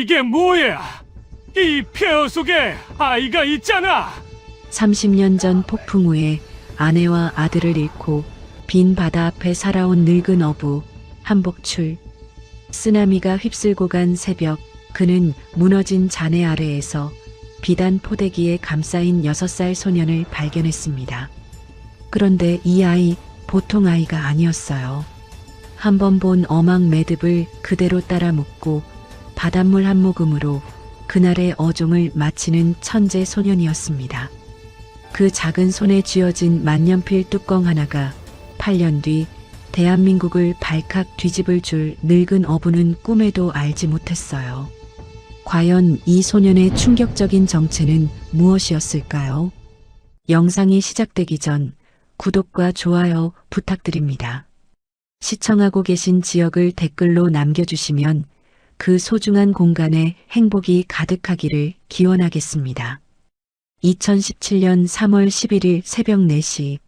이게 뭐야? 이 폐허 속에 아이가 있잖아. 30년 전 폭풍 후에 아내와 아들을 잃고 빈 바다 앞에 살아온 늙은 어부 한복출. 쓰나미가 휩쓸고 간 새벽, 그는 무너진 잔해 아래에서 비단 포대기에 감싸인 6살 소년을 발견했습니다. 그런데 이 아이 보통 아이가 아니었어요. 한 번 본 어망 매듭을 그대로 따라 묶고 바닷물 한 모금으로 그날의 어종을 마치는 천재 소년이었습니다. 그 작은 손에 쥐어진 만년필 뚜껑 하나가 8년 뒤 대한민국을 발칵 뒤집을 줄 늙은 어부는 꿈에도 알지 못했어요. 과연 이 소년의 충격적인 정체는 무엇이었을까요? 영상이 시작되기 전 구독과 좋아요 부탁드립니다. 시청하고 계신 지역을 댓글로 남겨주시면 그 소중한 공간에 행복이 가득하기를 기원하겠습니다. 2017년 3월 11일 새벽 4시,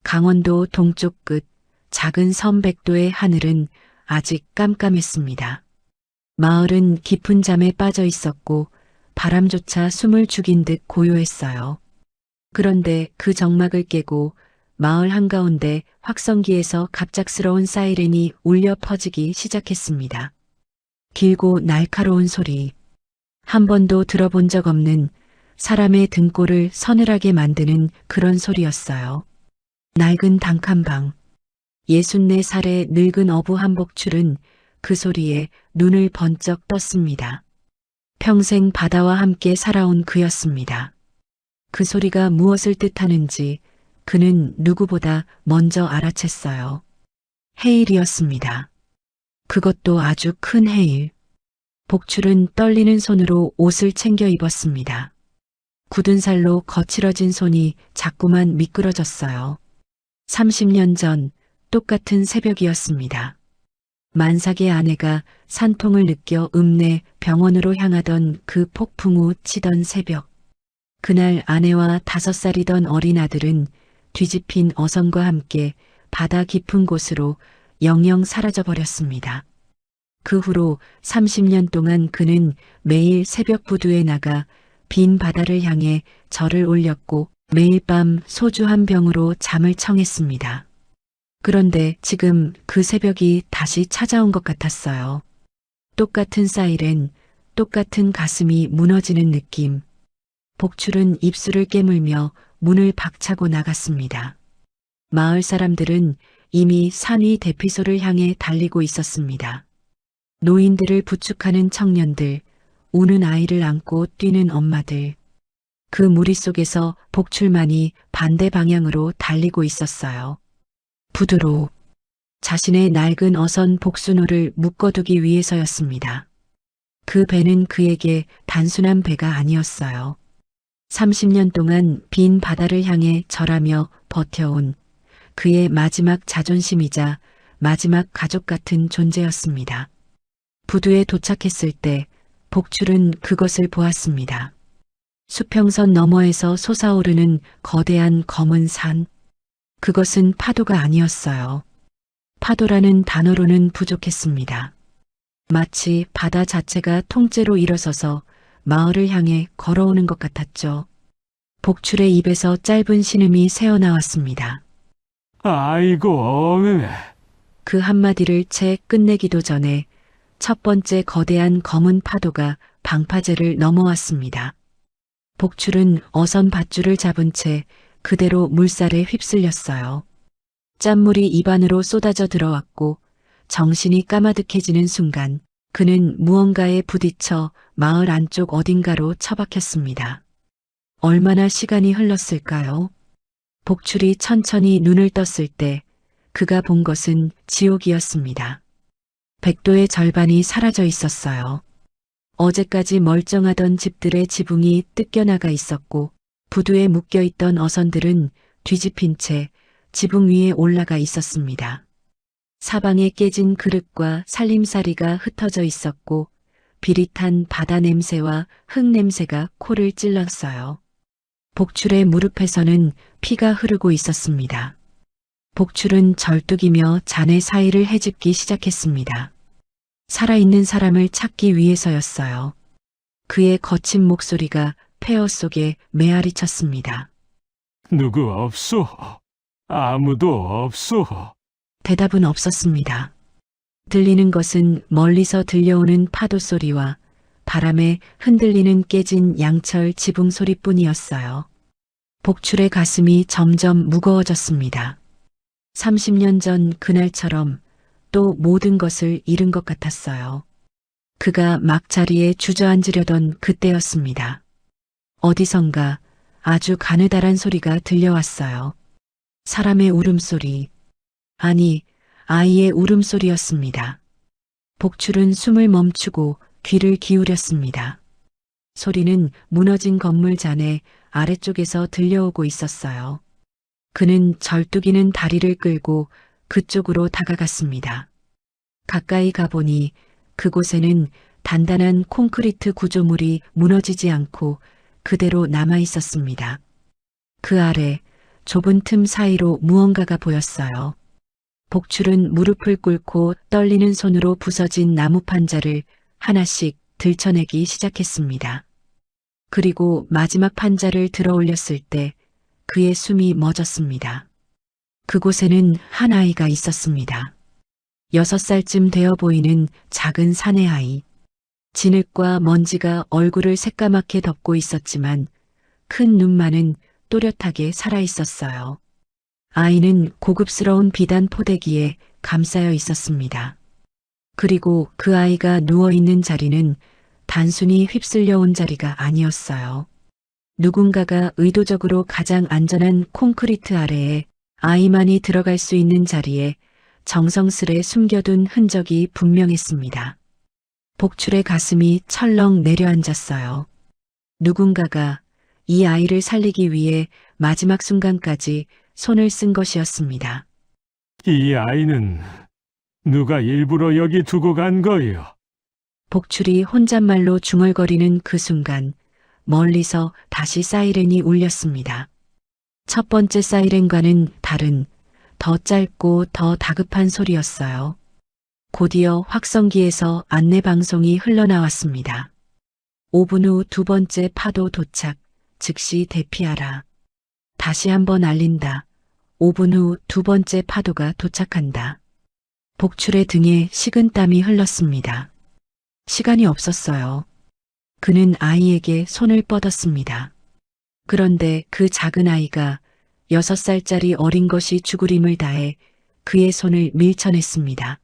강원도 동쪽 끝 작은 섬 백도의 하늘은 아직 깜깜했습니다. 마을은 깊은 잠에 빠져 있었고 바람조차 숨을 죽인 듯 고요했어요. 그런데 그 정막을 깨고 마을 한가운데 확성기에서 갑작스러운 사이렌이 울려 퍼지기 시작했습니다. 길고 날카로운 소리. 한 번도 들어본 적 없는 사람의 등골을 서늘하게 만드는 그런 소리였어요. 낡은 단칸방. 64살의 늙은 어부 한복출은 그 소리에 눈을 번쩍 떴습니다. 평생 바다와 함께 살아온 그였습니다. 그 소리가 무엇을 뜻하는지 그는 누구보다 먼저 알아챘어요. 해일이었습니다. 그것도 아주 큰 해일. 복출은 떨리는 손으로 옷을 챙겨 입었습니다. 굳은 살로 거칠어진 손이 자꾸만 미끄러졌어요. 30년 전 똑같은 새벽이었습니다. 만삭의 아내가 산통을 느껴 읍내 병원으로 향하던 그 폭풍 후 치던 새벽. 그날 아내와 5살이던 어린 아들은 뒤집힌 어선과 함께 바다 깊은 곳으로 영영 사라져버렸습니다. 그 후로 30년 동안 그는 매일 새벽 부두에 나가 빈 바다를 향해 절을 올렸고 매일 밤 소주 한 병으로 잠을 청했습니다. 그런데 지금 그 새벽이 다시 찾아온 것 같았어요. 똑같은 사이렌, 똑같은 가슴이 무너지는 느낌. 복출은 입술을 깨물며 문을 박차고 나갔습니다. 마을 사람들은 이미 산 위 대피소를 향해 달리고 있었습니다. 노인들을 부축하는 청년들, 우는 아이를 안고 뛰는 엄마들. 그 무리 속에서 복출만이 반대 방향으로 달리고 있었어요. 부두로 자신의 낡은 어선 복수노를 묶어두기 위해서였습니다. 그 배는 그에게 단순한 배가 아니었어요. 30년 동안 빈 바다를 향해 절하며 버텨온 그의 마지막 자존심이자 마지막 가족 같은 존재였습니다. 부두에 도착했을 때 복출은 그것을 보았습니다. 수평선 너머에서 솟아오르는 거대한 검은 산. 그것은 파도가 아니었어요. 파도라는 단어로는 부족했습니다. 마치 바다 자체가 통째로 일어서서 마을을 향해 걸어오는 것 같았죠. 복출의 입에서 짧은 신음이 새어나왔습니다. 아이고, 그 한마디를 채 끝내기도 전에 첫 번째 거대한 검은 파도가 방파제를 넘어왔습니다. 복출은 어선 밧줄을 잡은 채 그대로 물살에 휩쓸렸어요. 짠물이 입안으로 쏟아져 들어왔고 정신이 까마득해지는 순간 그는 무언가에 부딪혀 마을 안쪽 어딘가로 처박혔습니다. 얼마나 시간이 흘렀을까요? 복출이 천천히 눈을 떴을 때 그가 본 것은 지옥이었습니다. 백도의 절반이 사라져 있었어요. 어제까지 멀쩡하던 집들의 지붕이 뜯겨나가 있었고 부두에 묶여있던 어선들은 뒤집힌 채 지붕 위에 올라가 있었습니다. 사방에 깨진 그릇과 살림살이가 흩어져 있었고 비릿한 바다 냄새와 흙 냄새가 코를 찔렀어요. 복출의 무릎에서는 피가 흐르고 있었습니다. 복출은 절뚝이며 잔해 사이를 헤집기 시작했습니다. 살아있는 사람을 찾기 위해서였어요. 그의 거친 목소리가 폐허 속에 메아리 쳤습니다. 누구 없소? 아무도 없소. 대답은 없었습니다. 들리는 것은 멀리서 들려오는 파도 소리와 바람에 흔들리는 깨진 양철 지붕 소리뿐이었어요. 복출의 가슴이 점점 무거워졌습니다. 30년 전 그날처럼 또 모든 것을 잃은 것 같았어요. 그가 막 자리에 주저앉으려던 그때였습니다. 어디선가 아주 가느다란 소리가 들려왔어요. 사람의 울음소리, 아니, 아이의 울음소리였습니다. 복출은 숨을 멈추고 귀를 기울였습니다. 소리는 무너진 건물 잔해 아래쪽에서 들려오고 있었어요. 그는 절뚝이는 다리를 끌고 그쪽으로 다가갔습니다. 가까이 가보니 그곳에는 단단한 콘크리트 구조물이 무너지지 않고 그대로 남아 있었습니다. 그 아래 좁은 틈 사이로 무언가가 보였어요. 복출은 무릎을 꿇고 떨리는 손으로 부서진 나무 판자를 하나씩 들춰내기 시작했습니다. 그리고 마지막 판자를 들어 올렸을 때 그의 숨이 멎었습니다. 그곳에는 한 아이가 있었습니다. 6살쯤 되어 보이는 작은 사내 아이. 진흙과 먼지가 얼굴을 새까맣게 덮고 있었지만 큰 눈만은 또렷하게 살아 있었어요. 아이는 고급스러운 비단 포대기에 감싸여 있었습니다. 그리고 그 아이가 누워있는 자리는 단순히 휩쓸려 온 자리가 아니었어요. 누군가가 의도적으로 가장 안전한 콘크리트 아래에 아이만이 들어갈 수 있는 자리에 정성스레 숨겨둔 흔적이 분명했습니다. 복출의 가슴이 철렁 내려앉았어요. 누군가가 이 아이를 살리기 위해 마지막 순간까지 손을 쓴 것이었습니다. 이 아이는 누가 일부러 여기 두고 간 거요? 복출이 혼잣말로 중얼거리는 그 순간 멀리서 다시 사이렌이 울렸습니다. 첫 번째 사이렌과는 다른 더 짧고 더 다급한 소리였어요. 곧이어 확성기에서 안내방송이 흘러나왔습니다. 5분 후 두 번째 파도 도착, 즉시 대피하라. 다시 한번 알린다. 5분 후 두 번째 파도가 도착한다. 복출의 등에 식은땀이 흘렀습니다. 시간이 없었어요. 그는 아이에게 손을 뻗었습니다. 그런데 그 작은 아이가 6살짜리 어린 것이 죽으림을 다해 그의 손을 밀쳐냈습니다.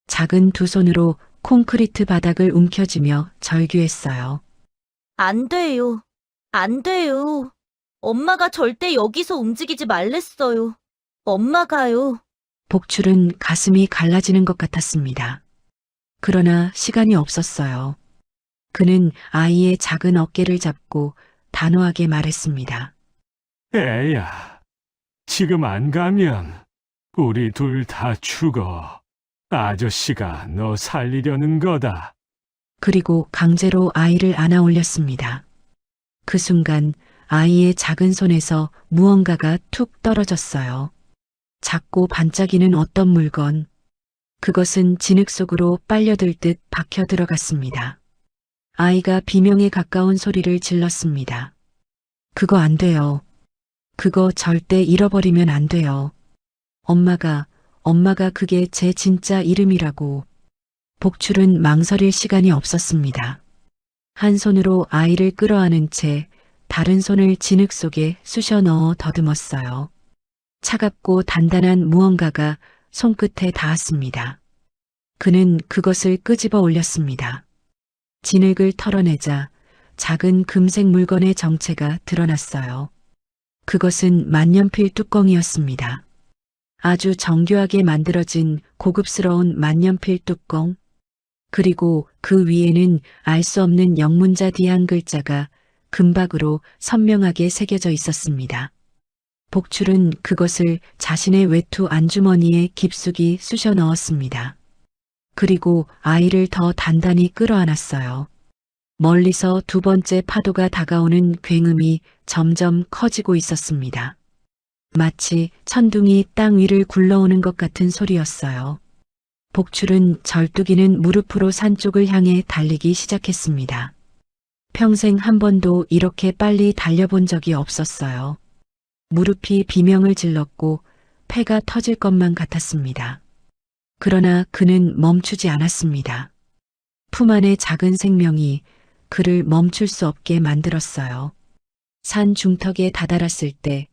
작은 두 손으로 콘크리트 바닥을 움켜쥐며 절규했어요. 안 돼요. 안 돼요. 엄마가 절대 여기서 움직이지 말랬어요. 엄마가요. 복출은 가슴이 갈라지는 것 같았습니다. 그러나 시간이 없었어요. 그는 아이의 작은 어깨를 잡고 단호하게 말했습니다. 애야, 지금 안 가면 우리 둘 다 죽어. 아저씨가 너 살리려는 거다. 그리고 강제로 아이를 안아 올렸습니다. 그 순간 아이의 작은 손에서 무언가가 툭 떨어졌어요. 작고 반짝이는 어떤 물건. 그것은 진흙 속으로 빨려들 듯 박혀 들어갔습니다. 아이가 비명에 가까운 소리를 질렀습니다. 그거 안 돼요. 그거 절대 잃어버리면 안 돼요. 엄마가 그게 제 진짜 이름이라고. 복출은 망설일 시간이 없었습니다. 한 손으로 아이를 끌어안은 채 다른 손을 진흙 속에 쑤셔 넣어 더듬었어요. 차갑고 단단한 무언가가 손끝에 닿았습니다. 그는 그것을 끄집어 올렸습니다. 진흙을 털어내자 작은 금색 물건의 정체가 드러났어요. 그것은 만년필 뚜껑이었습니다. 아주 정교하게 만들어진 고급스러운 만년필 뚜껑. 그리고 그 위에는 알 수 없는 영문자 D 한 글자가 금박으로 선명하게 새겨져 있었습니다. 복출은 그것을 자신의 외투 안주머니에 깊숙이 쑤셔 넣었습니다. 그리고 아이를 더 단단히 끌어안았어요. 멀리서 두 번째 파도가 다가오는 굉음이 점점 커지고 있었습니다. 마치 천둥이 땅 위를 굴러오는 것 같은 소리였어요. 복출은 절뚝이는 무릎으로 산 쪽을 향해 달리기 시작했습니다. 평생 한 번도 이렇게 빨리 달려본 적이 없었어요. 무릎이 비명을 질렀고 폐가 터질 것만 같았습니다. 그러나 그는 멈추지 않았습니다. 품 안의 작은 생명이 그를 멈출 수 없게 만들었어요. 산 중턱에 다다랐을 때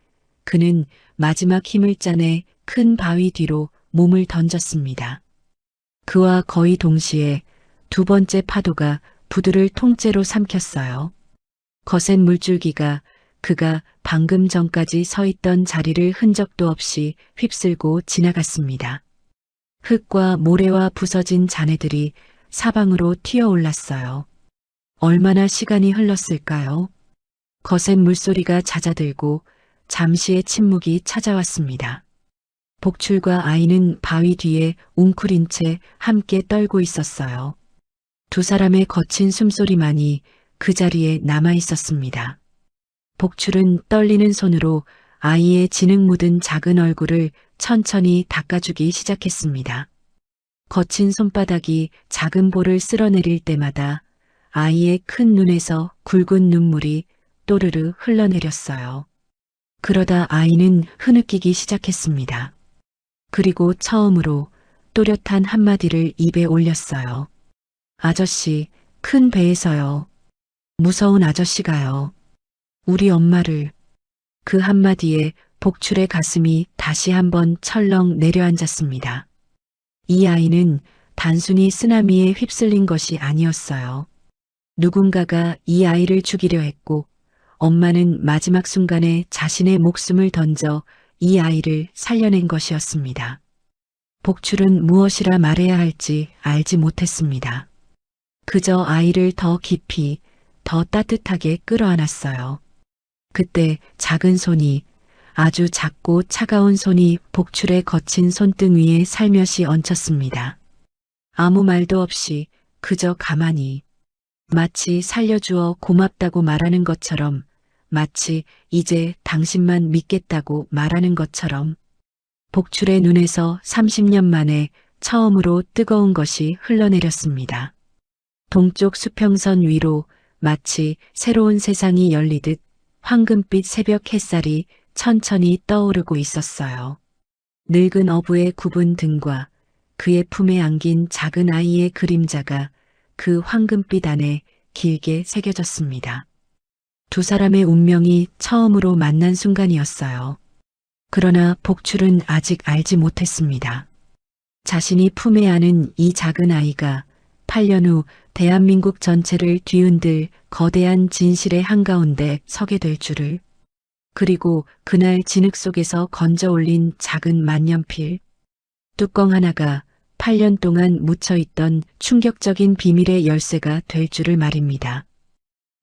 그는 마지막 힘을 짜내 큰 바위 뒤로 몸을 던졌습니다. 그와 거의 동시에 두 번째 파도가 부두를 통째로 삼켰어요. 거센 물줄기가 그가 방금 전까지 서 있던 자리를 흔적도 없이 휩쓸고 지나갔습니다. 흙과 모래와 부서진 잔해들이 사방으로 튀어올랐어요. 얼마나 시간이 흘렀을까요? 거센 물소리가 잦아들고 잠시의 침묵이 찾아왔습니다. 복출과 아이는 바위 뒤에 웅크린 채 함께 떨고 있었어요. 두 사람의 거친 숨소리만이 그 자리에 남아 있었습니다. 복출은 떨리는 손으로 아이의 진흙 묻은 작은 얼굴을 천천히 닦아주기 시작했습니다. 거친 손바닥이 작은 볼을 쓸어내릴 때마다 아이의 큰 눈에서 굵은 눈물이 또르르 흘러내렸어요. 그러다 아이는 흐느끼기 시작했습니다. 그리고 처음으로 또렷한 한마디를 입에 올렸어요. 아저씨, 큰 배에서요. 무서운 아저씨가요. 우리 엄마를. 그 한마디에 복출의 가슴이 다시 한번 철렁 내려앉았습니다. 이 아이는 단순히 쓰나미에 휩쓸린 것이 아니었어요. 누군가가 이 아이를 죽이려 했고 엄마는 마지막 순간에 자신의 목숨을 던져 이 아이를 살려낸 것이었습니다. 복출은 무엇이라 말해야 할지 알지 못했습니다. 그저 아이를 더 깊이, 더 따뜻하게 끌어안았어요. 그때 작은 손이, 아주 작고 차가운 손이 복출의 거친 손등 위에 살며시 얹혔습니다. 아무 말도 없이 그저 가만히, 마치 살려주어 고맙다고 말하는 것처럼, 마치 이제 당신만 믿겠다고 말하는 것처럼 복출의 눈에서 30년 만에 처음으로 뜨거운 것이 흘러내렸습니다. 동쪽 수평선 위로 마치 새로운 세상이 열리듯 황금빛 새벽 햇살이 천천히 떠오르고 있었어요. 늙은 어부의 굽은 등과 그의 품에 안긴 작은 아이의 그림자가 그 황금빛 안에 길게 새겨졌습니다. 두 사람의 운명이 처음으로 만난 순간이었어요. 그러나 복출은 아직 알지 못했습니다. 자신이 품에 안은 이 작은 아이가 8년 후 대한민국 전체를 뒤흔들 거대한 진실의 한가운데 서게 될 줄을. 그리고 그날 진흙 속에서 건져 올린 작은 만년필. 뚜껑 하나가 8년 동안 묻혀있던 충격적인 비밀의 열쇠가 될 줄을 말입니다.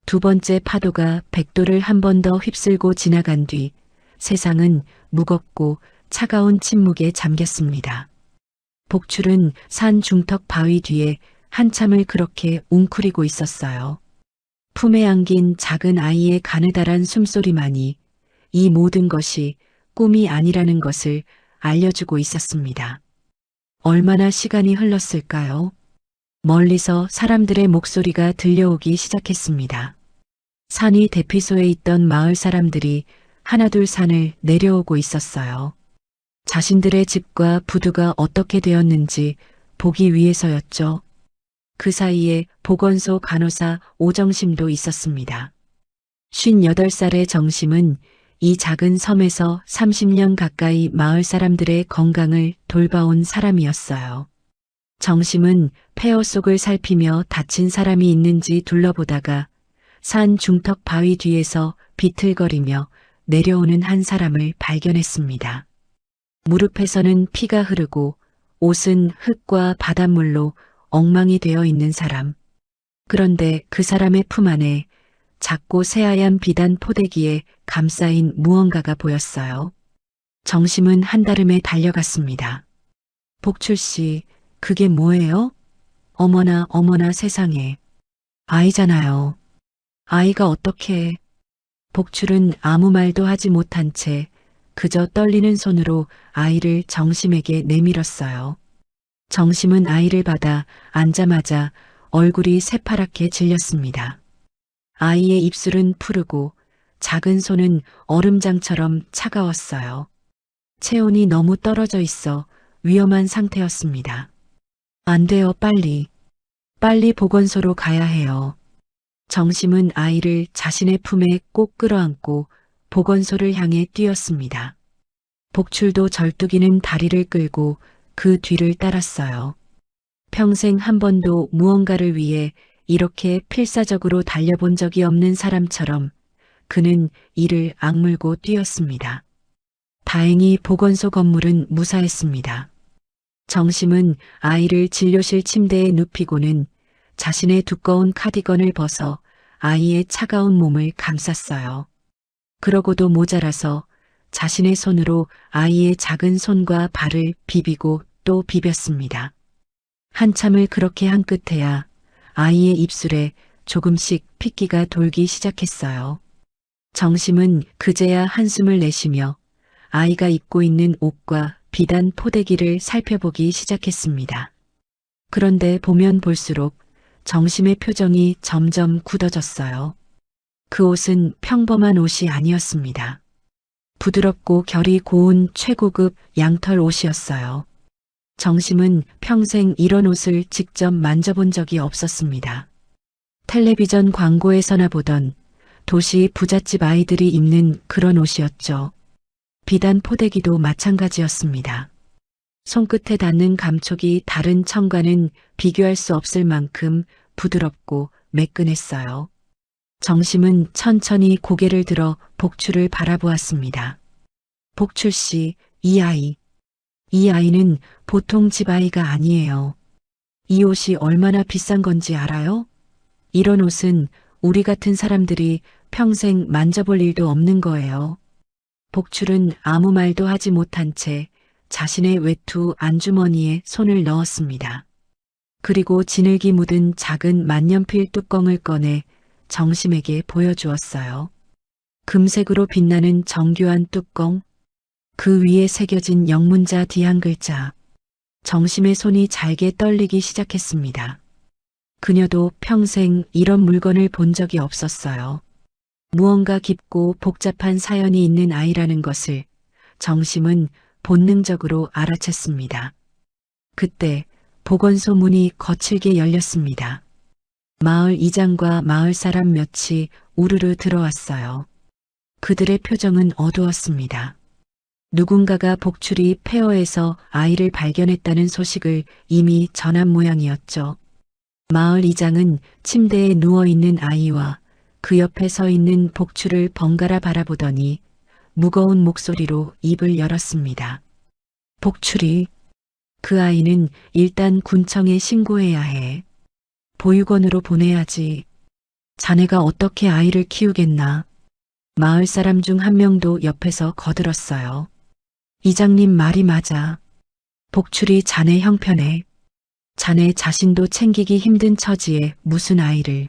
두 번째 파도가 백도를 한 번 더 휩쓸고 지나간 뒤 세상은 무겁고 차가운 침묵에 잠겼습니다. 복출은 산 중턱 바위 뒤에 한참을 그렇게 웅크리고 있었어요. 품에 안긴 작은 아이의 가느다란 숨소리만이 이 모든 것이 꿈이 아니라는 것을 알려주고 있었습니다. 얼마나 시간이 흘렀을까요? 멀리서 사람들의 목소리가 들려오기 시작했습니다. 산이 대피소에 있던 마을 사람들이 하나둘 산을 내려오고 있었어요. 자신들의 집과 부두가 어떻게 되었는지 보기 위해서였죠. 그 사이에 보건소 간호사 오정심도 있었습니다. 58살의 정심은 이 작은 섬에서 30년 가까이 마을 사람들의 건강을 돌봐온 사람이었어요. 정심은 폐허 속을 살피며 다친 사람이 있는지 둘러보다가 산 중턱 바위 뒤에서 비틀거리며 내려오는 한 사람을 발견했습니다. 무릎에서는 피가 흐르고 옷은 흙과 바닷물로 엉망이 되어 있는 사람. 그런데 그 사람의 품 안에 작고 새하얀 비단 포대기에 감싸인 무언가가 보였어요. 정심은 한달음에 달려갔습니다. 복출 씨, 그게 뭐예요? 어머나 어머나 세상에. 아이잖아요. 아이가 어떻게. 복출은 아무 말도 하지 못한 채 그저 떨리는 손으로 아이를 정심에게 내밀었어요. 정심은 아이를 받아 앉자마자 얼굴이 새파랗게 질렸습니다. 아이의 입술은 푸르고 작은 손은 얼음장처럼 차가웠어요. 체온이 너무 떨어져 있어 위험한 상태였습니다. 안 돼요, 빨리. 빨리 보건소로 가야 해요. 정심은 아이를 자신의 품에 꼭 끌어안고 보건소를 향해 뛰었습니다. 복출도 절뚝이는 다리를 끌고 그 뒤를 따랐어요. 평생 한 번도 무언가를 위해 이렇게 필사적으로 달려본 적이 없는 사람처럼 그는 이를 악물고 뛰었습니다. 다행히 보건소 건물은 무사했습니다. 정심은 아이를 진료실 침대에 눕히고는 자신의 두꺼운 카디건을 벗어 아이의 차가운 몸을 감쌌어요. 그러고도 모자라서 자신의 손으로 아이의 작은 손과 발을 비비고 또 비볐습니다. 한참을 그렇게 한 끝에야 아이의 입술에 조금씩 핏기가 돌기 시작했어요. 정심은 그제야 한숨을 내쉬며 아이가 입고 있는 옷과 비단 포대기를 살펴보기 시작했습니다. 그런데 보면 볼수록 정심의 표정이 점점 굳어졌어요. 그 옷은 평범한 옷이 아니었습니다. 부드럽고 결이 고운 최고급 양털 옷이었어요. 정심은 평생 이런 옷을 직접 만져본 적이 없었습니다. 텔레비전 광고에서나 보던 도시 부잣집 아이들이 입는 그런 옷이었죠. 비단 포대기도 마찬가지였습니다. 손끝에 닿는 감촉이 다른 청과는 비교할 수 없을 만큼 부드럽고 매끈했어요. 정심은 천천히 고개를 들어 복출을 바라보았습니다. 복출 씨, 이 아이는 보통 집 아이가 아니에요. 이 옷이 얼마나 비싼 건지 알아요? 이런 옷은 우리 같은 사람들이 평생 만져볼 일도 없는 거예요. 복출은 아무 말도 하지 못한 채 자신의 외투 안주머니에 손을 넣었습니다. 그리고 진흙이 묻은 작은 만년필 뚜껑을 꺼내 정심에게 보여주었어요. 금색으로 빛나는 정교한 뚜껑, 그 위에 새겨진 영문자 D 한 글자. 정심의 손이 잘게 떨리기 시작했습니다. 그녀도 평생 이런 물건을 본 적이 없었어요. 무언가 깊고 복잡한 사연이 있는 아이라는 것을 정심은 본능적으로 알아챘습니다. 그때 보건소 문이 거칠게 열렸습니다. 마을 이장과 마을 사람 몇이 우르르 들어왔어요. 그들의 표정은 어두웠습니다. 누군가가 복출이 폐허에서 아이를 발견했다는 소식을 이미 전한 모양이었죠. 마을 이장은 침대에 누워있는 아이와 그 옆에 서 있는 복출을 번갈아 바라보더니 무거운 목소리로 입을 열었습니다. 복출이, 그 아이는 일단 군청에 신고해야 해. 보육원으로 보내야지. 자네가 어떻게 아이를 키우겠나. 마을 사람 중 한 명도 옆에서 거들었어요. 이장님 말이 맞아. 복출이 자네 형편에. 자네 자신도 챙기기 힘든 처지에 무슨 아이를.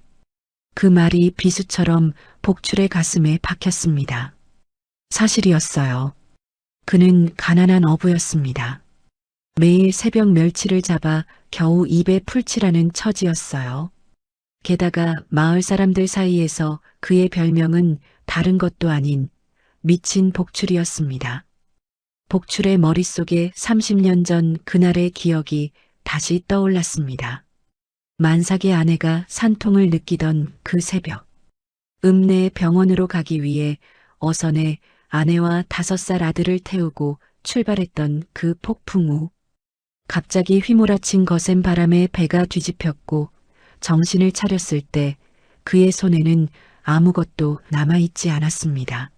그 말이 비수처럼 복출의 가슴에 박혔습니다. 사실이었어요. 그는 가난한 어부였습니다. 매일 새벽 멸치를 잡아 겨우 입에 풀칠하는 처지였어요. 게다가 마을 사람들 사이에서 그의 별명은 다른 것도 아닌 미친 복출이었습니다. 복출의 머릿속에 30년 전 그날의 기억이 다시 떠올랐습니다. 만삭의 아내가 산통을 느끼던 그 새벽. 읍내 병원으로 가기 위해 어선에 아내와 5살 아들을 태우고 출발했던 그 폭풍 후 갑자기 휘몰아친 거센 바람에 배가 뒤집혔고 정신을 차렸을 때 그의 손에는 아무것도 남아있지 않았습니다.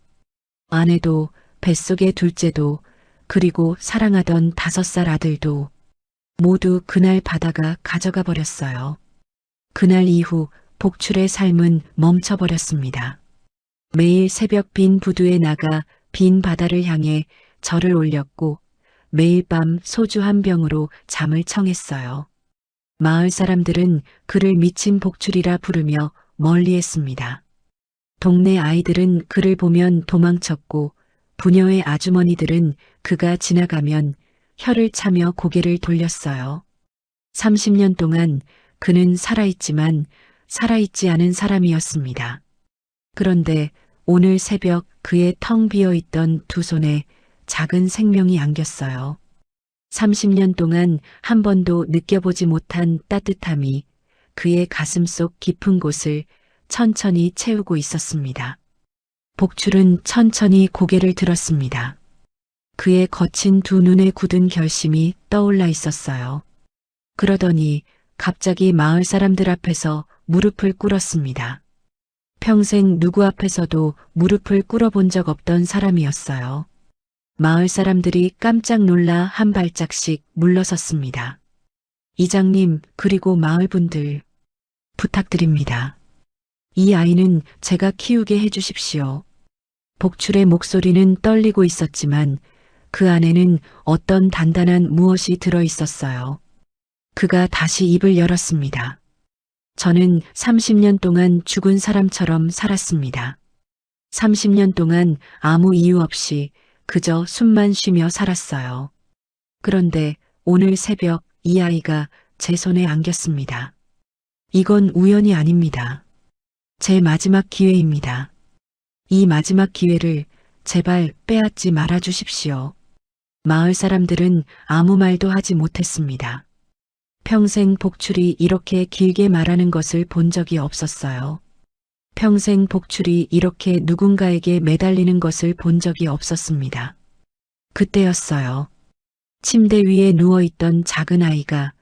아내도 뱃속의 둘째도 그리고 사랑하던 5살 아들도 모두 그날 바다가 가져가 버렸어요. 그날 이후 복출의 삶은 멈춰버렸습니다. 매일 새벽 빈 부두에 나가 빈 바다를 향해 절을 올렸고 매일 밤 소주 한 병으로 잠을 청했어요. 마을 사람들은 그를 미친 복출이라 부르며 멀리했습니다. 동네 아이들은 그를 보면 도망쳤고 부녀의 아주머니들은 그가 지나가면 혀를 차며 고개를 돌렸어요. 30년 동안 그는 살아있지만 살아있지 않은 사람이었습니다. 그런데 오늘 새벽 그의 텅 비어 있던 두 손에 작은 생명이 안겼어요. 30년 동안 한 번도 느껴보지 못한 따뜻함이 그의 가슴 속 깊은 곳을 천천히 채우고 있었습니다. 복출은 천천히 고개를 들었습니다. 그의 거친 두 눈에 굳은 결심이 떠올라 있었어요. 그러더니 갑자기 마을 사람들 앞에서 무릎을 꿇었습니다. 평생 누구 앞에서도 무릎을 꿇어본 적 없던 사람이었어요. 마을 사람들이 깜짝 놀라 한 발짝씩 물러섰습니다. 이장님, 그리고 마을 분들, 부탁드립니다. 이 아이는 제가 키우게 해주십시오. 복출의 목소리는 떨리고 있었지만 그 안에는 어떤 단단한 무엇이 들어 있었어요. 그가 다시 입을 열었습니다. 저는 30년 동안 죽은 사람처럼 살았습니다. 30년 동안 아무 이유 없이 그저 숨만 쉬며 살았어요. 그런데 오늘 새벽 이 아이가 제 손에 안겼습니다. 이건 우연이 아닙니다. 제 마지막 기회입니다. 이 마지막 기회를 제발 빼앗지 말아 주십시오. 마을 사람들은 아무 말도 하지 못했습니다. 평생 복출이 이렇게 길게 말하는 것을 본 적이 없었어요. 평생 복출이 이렇게 누군가에게 매달리는 것을 본 적이 없었습니다. 그때였어요. 침대 위에 누워있던 작은 아이가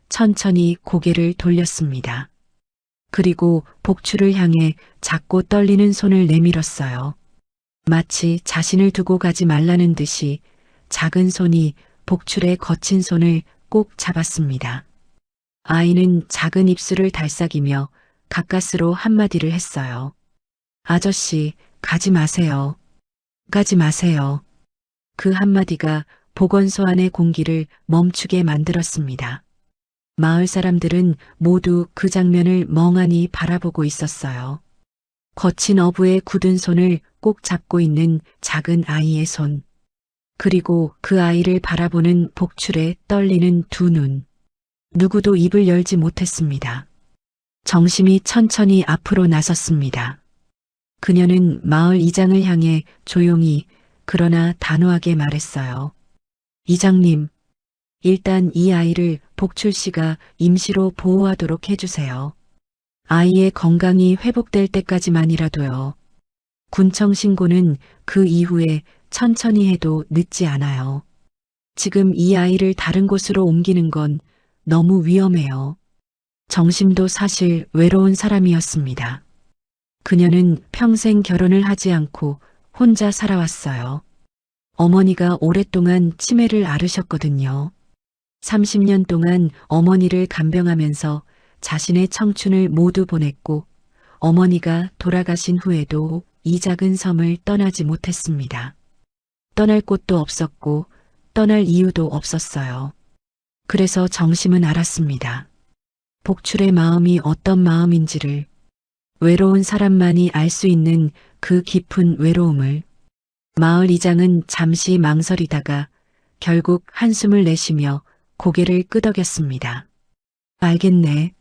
천천히 고개를 돌렸습니다. 그리고 복출을 향해 작고 떨리는 손을 내밀었어요. 마치 자신을 두고 가지 말라는 듯이 작은 손이 복출의 거친 손을 꼭 잡았습니다. 아이는 작은 입술을 달싹이며 가까스로 한마디를 했어요. 아저씨, 가지 마세요. 가지 마세요. 그 한마디가 보건소 안의 공기를 멈추게 만들었습니다. 마을 사람들은 모두 그 장면을 멍하니 바라보고 있었어요. 거친 어부의 굳은 손을 꼭 잡고 있는 작은 아이의 손. 그리고 그 아이를 바라보는 복출의 떨리는 두 눈. 누구도 입을 열지 못했습니다. 정심이 천천히 앞으로 나섰습니다. 그녀는 마을 이장을 향해 조용히 그러나 단호하게 말했어요. 이장님, 일단 이 아이를 복출 씨가 임시로 보호하도록 해주세요. 아이의 건강이 회복될 때까지만이라도요. 군청 신고는 그 이후에 천천히 해도 늦지 않아요. 지금 이 아이를 다른 곳으로 옮기는 건 너무 위험해요. 정심도 사실 외로운 사람이었습니다. 그녀는 평생 결혼을 하지 않고 혼자 살아왔어요. 어머니가 오랫동안 치매를 앓으셨거든요. 30년 동안 어머니를 간병하면서 자신의 청춘을 모두 보냈고 어머니가 돌아가신 후에도 이 작은 섬을 떠나지 못했습니다. 떠날 곳도 없었고 떠날 이유도 없었어요. 그래서 정심은 알았습니다. 복출의 마음이 어떤 마음인지를, 외로운 사람만이 알 수 있는 그 깊은 외로움을. 마을 이장은 잠시 망설이다가 결국 한숨을 내쉬며 고개를 끄덕였습니다. 알겠네.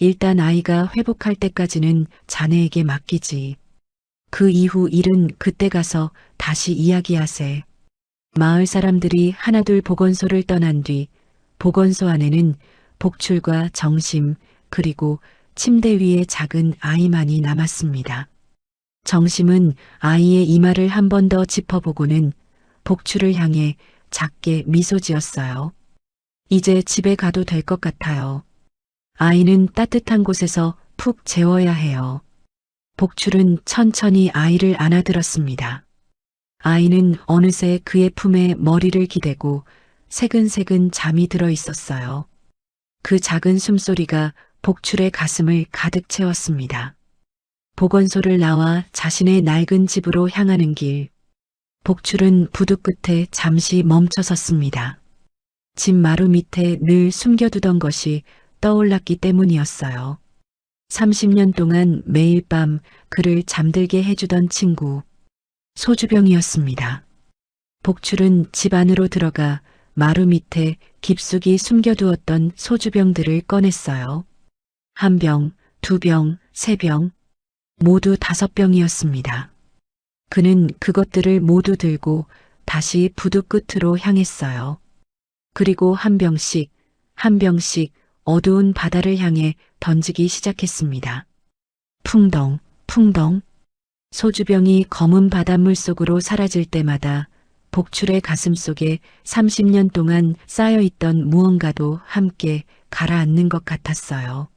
일단 아이가 회복할 때까지는 자네에게 맡기지. 그 이후 일은 그때 가서 다시 이야기하세. 마을 사람들이 하나둘 보건소를 떠난 뒤 보건소 안에는 복출과 정심 그리고 침대 위에 작은 아이만이 남았습니다. 정심은 아이의 이마를 한 번 더 짚어보고는 복출을 향해 작게 미소 지었어요. 이제 집에 가도 될 것 같아요. 아이는 따뜻한 곳에서 푹 재워야 해요. 복출은 천천히 아이를 안아들었습니다. 아이는 어느새 그의 품에 머리를 기대고 새근새근 잠이 들어 있었어요. 그 작은 숨소리가 복출의 가슴을 가득 채웠습니다. 보건소를 나와 자신의 낡은 집으로 향하는 길. 복출은 부두 끝에 잠시 멈춰섰습니다. 집 마루 밑에 늘 숨겨두던 것이 떠올랐기 때문이었어요. 30년 동안 매일 밤 그를 잠들게 해주던 친구. 소주병이었습니다. 복출은 집 안으로 들어가 마루 밑에 깊숙이 숨겨두었던 소주병들을 꺼냈어요. 1병, 2병, 3병, 모두 5병이었습니다. 그는 그것들을 모두 들고 다시 부두 끝으로 향했어요. 그리고 1병씩, 1병씩 어두운 바다를 향해 던지기 시작했습니다. 풍덩, 풍덩. 소주병이 검은 바닷물 속으로 사라질 때마다 복출의 가슴 속에 30년 동안 쌓여있던 무언가도 함께 가라앉는 것 같았어요.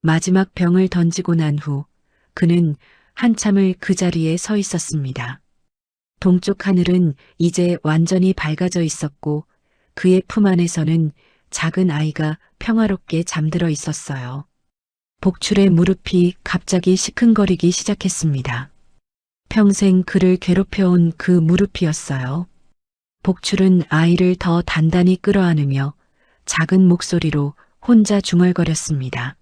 마지막 병을 던지고 난 후 그는 한참을 그 자리에 서 있었습니다. 동쪽 하늘은 이제 완전히 밝아져 있었고 그의 품 안에서는 작은 아이가 평화롭게 잠들어 있었어요. 복출의 무릎이 갑자기 시큰거리기 시작했습니다. 평생 그를 괴롭혀온 그 무릎이었어요. 복출은 아이를 더 단단히 끌어안으며 작은 목소리로 혼자 중얼거렸습니다.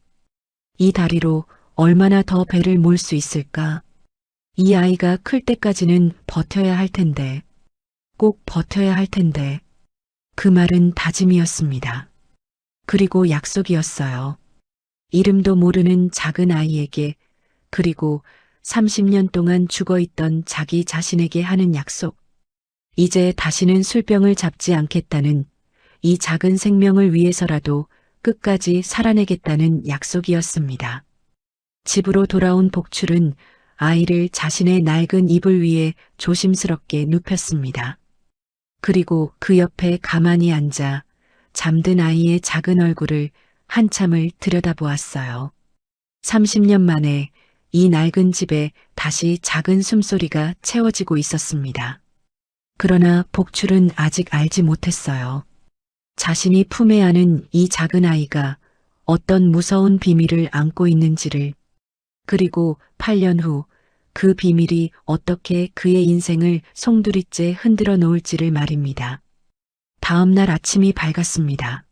이 다리로 얼마나 더 배를 몰 수 있을까? 이 아이가 클 때까지는 버텨야 할 텐데, 꼭 버텨야 할 텐데. 그 말은 다짐이었습니다. 그리고 약속이었어요. 이름도 모르는 작은 아이에게, 그리고 30년 동안 죽어있던 자기 자신에게 하는 약속. 이제 다시는 술병을 잡지 않겠다는, 이 작은 생명을 위해서라도 끝까지 살아내겠다는 약속이었습니다. 집으로 돌아온 복출은 아이를 자신의 낡은 이불 위에 조심스럽게 눕혔습니다. 그리고 그 옆에 가만히 앉아 잠든 아이의 작은 얼굴을 한참을 들여다보았어요. 30년 만에 이 낡은 집에 다시 작은 숨소리가 채워지고 있었습니다. 그러나 복출은 아직 알지 못했어요. 자신이 품에 안은 이 작은 아이가 어떤 무서운 비밀을 안고 있는지를, 그리고 8년 후 그 비밀이 어떻게 그의 인생을 송두리째 흔들어 놓을지를 말입니다. 다음 날 아침이 밝았습니다.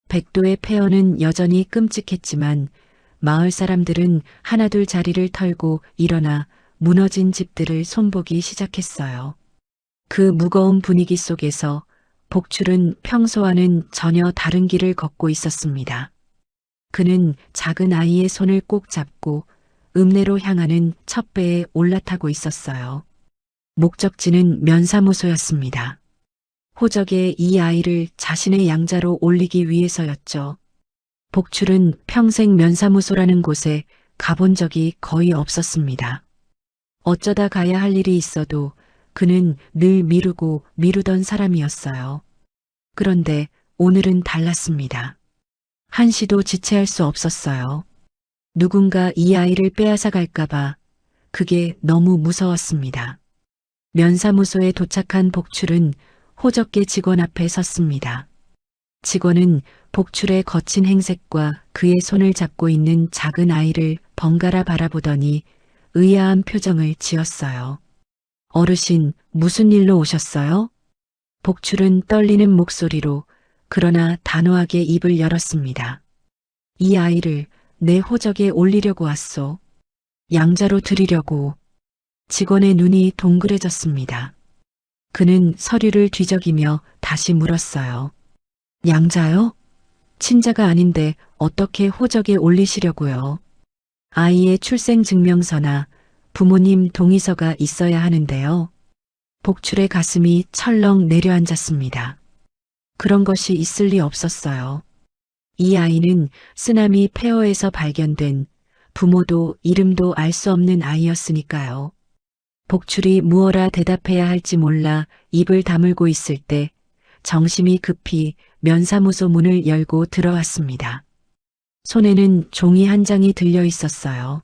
백도의 폐허는 여전히 끔찍했지만 마을 사람들은 하나둘 자리를 털고 일어나 무너진 집들을 손보기 시작했어요. 그 무거운 분위기 속에서 복출은 평소와는 전혀 다른 길을 걷고 있었습니다. 그는 작은 아이의 손을 꼭 잡고 읍내로 향하는 첫 배에 올라타고 있었어요. 목적지는 면사무소였습니다. 호적에 이 아이를 자신의 양자로 올리기 위해서였죠. 복출은 평생 면사무소라는 곳에 가본 적이 거의 없었습니다. 어쩌다 가야 할 일이 있어도 그는 늘 미루고 미루던 사람이었어요. 그런데 오늘은 달랐습니다. 한시도 지체할 수 없었어요. 누군가 이 아이를 빼앗아 갈까봐 그게 너무 무서웠습니다. 면사무소에 도착한 복출은 호적계 직원 앞에 섰습니다. 직원은 복출의 거친 행색과 그의 손을 잡고 있는 작은 아이를 번갈아 바라보더니 의아한 표정을 지었어요. 어르신, 무슨 일로 오셨어요? 복출은 떨리는 목소리로 그러나 단호하게 입을 열었습니다. 이 아이를 내 호적에 올리려고 왔소. 양자로 드리려고. 직원의 눈이 동그래졌습니다. 그는 서류를 뒤적이며 다시 물었어요. 양자요? 친자가 아닌데 어떻게 호적에 올리시려고요? 아이의 출생증명서나 부모님 동의서가 있어야 하는데요. 복출의 가슴이 철렁 내려앉았습니다. 그런 것이 있을 리 없었어요. 이 아이는 쓰나미 폐허에서 발견된 부모도 이름도 알 수 없는 아이였으니까요. 복출이 무어라 대답해야 할지 몰라 입을 다물고 있을 때 정심이 급히 면사무소 문을 열고 들어왔습니다. 손에는 종이 한 장이 들려 있었어요.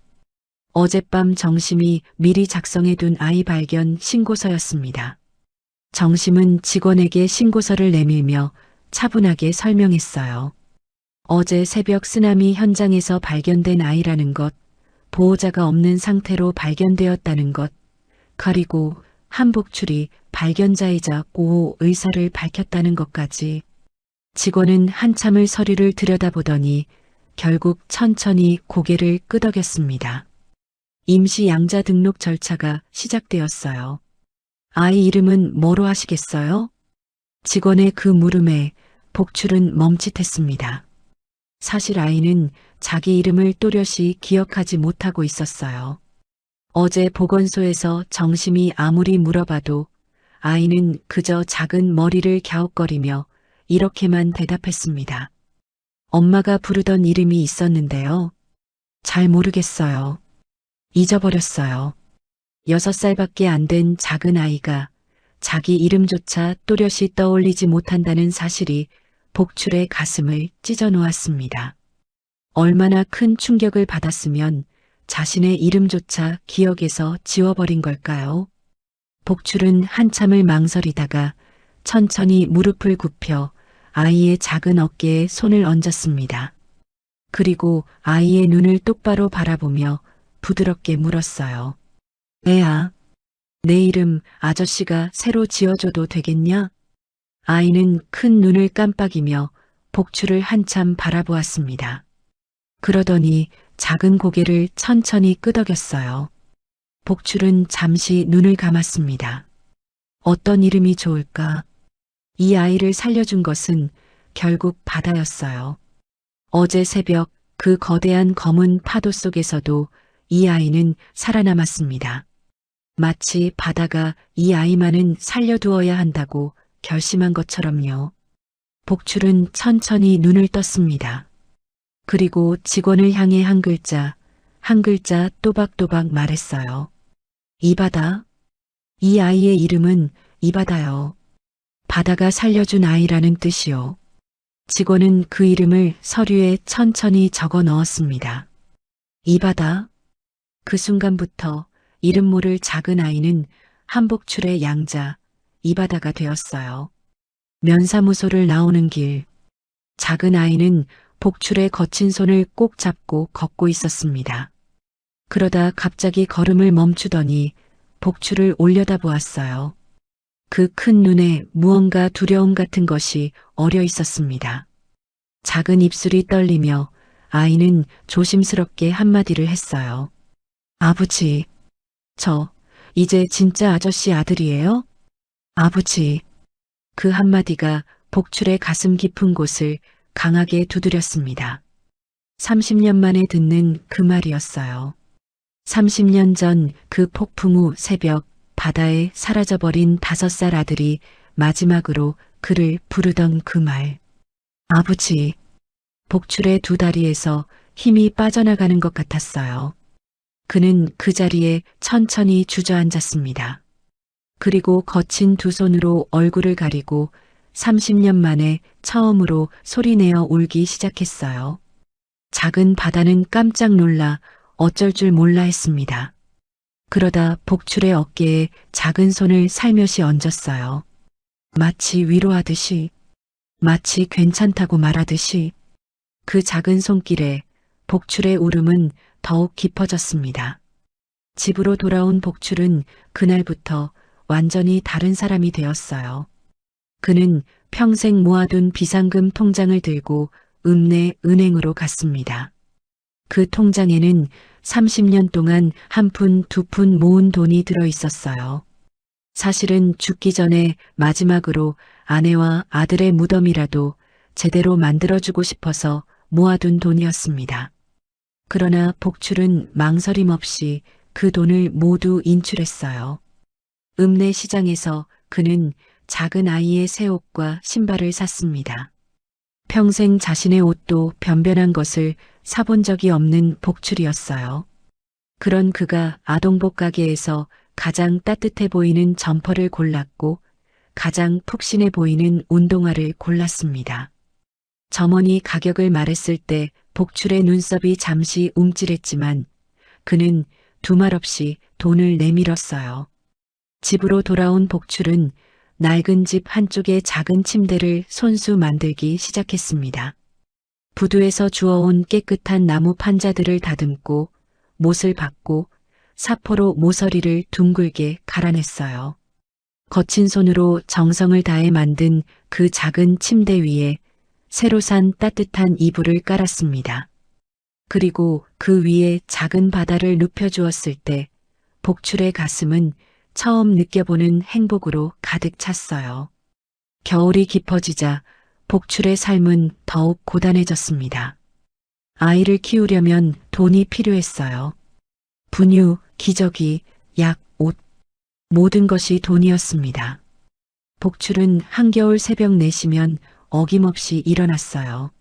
어젯밤 정심이 미리 작성해둔 아이 발견 신고서였습니다. 정심은 직원에게 신고서를 내밀며 차분하게 설명했어요. 어제 새벽 쓰나미 현장에서 발견된 아이라는 것, 보호자가 없는 상태로 발견되었다는 것, 그리고 한복출이 발견자이자 고 의사를 밝혔다는 것까지. 직원은 한참을 서류를 들여다보더니 결국 천천히 고개를 끄덕였습니다. 임시 양자 등록 절차가 시작되었어요. 아이 이름은 뭐로 하시겠어요? 직원의 그 물음에 복출은 멈칫했습니다. 사실 아이는 자기 이름을 또렷이 기억하지 못하고 있었어요. 어제 보건소에서 정심이 아무리 물어봐도 아이는 그저 작은 머리를 갸웃거리며 이렇게만 대답했습니다. 엄마가 부르던 이름이 있었는데요. 잘 모르겠어요. 잊어버렸어요. 6살밖에 안 된 작은 아이가 자기 이름조차 또렷이 떠올리지 못한다는 사실이 복출의 가슴을 찢어 놓았습니다. 얼마나 큰 충격을 받았으면 자신의 이름조차 기억에서 지워버린 걸까요? 복출은 한참을 망설이다가 천천히 무릎을 굽혀 아이의 작은 어깨에 손을 얹었습니다. 그리고 아이의 눈을 똑바로 바라보며 부드럽게 물었어요. 애야, 내 이름 아저씨가 새로 지어줘도 되겠냐? 아이는 큰 눈을 깜빡이며 복출을 한참 바라보았습니다. 그러더니 작은 고개를 천천히 끄덕였어요. 복출은 잠시 눈을 감았습니다. 어떤 이름이 좋을까? 이 아이를 살려준 것은 결국 바다였어요. 어제 새벽 그 거대한 검은 파도 속에서도 이 아이는 살아남았습니다. 마치 바다가 이 아이만은 살려두어야 한다고 결심한 것처럼요. 복출은 천천히 눈을 떴습니다. 그리고 직원을 향해 한 글자 또박또박 말했어요. 이바다. 이 아이의 이름은 이바다요. 바다가 살려준 아이라는 뜻이요. 직원은 그 이름을 서류에 천천히 적어 넣었습니다. 이바다. 그 순간부터 이름 모를 작은 아이는 한복출의 양자 이바다가 되었어요. 면사무소를 나오는 길, 작은 아이는 복출의 거친 손을 꼭 잡고 걷고 있었습니다. 그러다 갑자기 걸음을 멈추더니 복출을 올려다보았어요. 그 큰 눈에 무언가 두려움 같은 것이 어려 있었습니다. 작은 입술이 떨리며 아이는 조심스럽게 한마디를 했어요. 아버지, 저 이제 진짜 아저씨 아들이에요? 아버지. 그 한마디가 복출의 가슴 깊은 곳을 강하게 두드렸습니다. 30년 만에 듣는 그 말이었어요. 30년 전 그 폭풍 후 새벽 바다에 사라져버린 5살 아들이 마지막으로 그를 부르던 그 말. 아버지. 복출의 두 다리에서 힘이 빠져나가는 것 같았어요. 그는 그 자리에 천천히 주저앉았습니다. 그리고 거친 두 손으로 얼굴을 가리고 30년 만에 처음으로 소리내어 울기 시작했어요. 작은 바다는 깜짝 놀라 어쩔 줄 몰라 했습니다. 그러다 복출의 어깨에 작은 손을 살며시 얹었어요. 마치 위로하듯이, 마치 괜찮다고 말하듯이. 그 작은 손길에 복출의 울음은 더욱 깊어졌습니다. 집으로 돌아온 복출은 그날부터 완전히 다른 사람이 되었어요. 그는 평생 모아둔 비상금 통장을 들고 읍내 은행으로 갔습니다. 그 통장에는 30년 동안 한 푼, 두 푼 모은 돈이 들어 있었어요. 사실은 죽기 전에 마지막으로 아내와 아들의 무덤이라도 제대로 만들어주고 싶어서 모아둔 돈이었습니다. 그러나 복출은 망설임 없이 그 돈을 모두 인출했어요. 읍내 시장에서 그는 작은 아이의 새 옷과 신발을 샀습니다. 평생 자신의 옷도 변변한 것을 사본 적이 없는 복출이었어요. 그런 그가 아동복 가게에서 가장 따뜻해 보이는 점퍼를 골랐고 가장 푹신해 보이는 운동화를 골랐습니다. 점원이 가격을 말했을 때 복출의 눈썹이 잠시 움찔했지만 그는 두말 없이 돈을 내밀었어요. 집으로 돌아온 복출은 낡은 집 한쪽의 작은 침대를 손수 만들기 시작했습니다. 부두에서 주워온 깨끗한 나무 판자들을 다듬고 못을 박고 사포로 모서리를 둥글게 갈아냈어요. 거친 손으로 정성을 다해 만든 그 작은 침대 위에 새로 산 따뜻한 이불을 깔았습니다. 그리고 그 위에 작은 바다를 눕혀주었을 때 복출의 가슴은 처음 느껴보는 행복으로 가득 찼어요. 겨울이 깊어지자 복출의 삶은 더욱 고단해졌습니다. 아이를 키우려면 돈이 필요했어요. 분유, 기저귀, 약, 옷, 모든 것이 돈이었습니다. 복출은 한겨울 새벽 4시면 어김없이 일어났어요.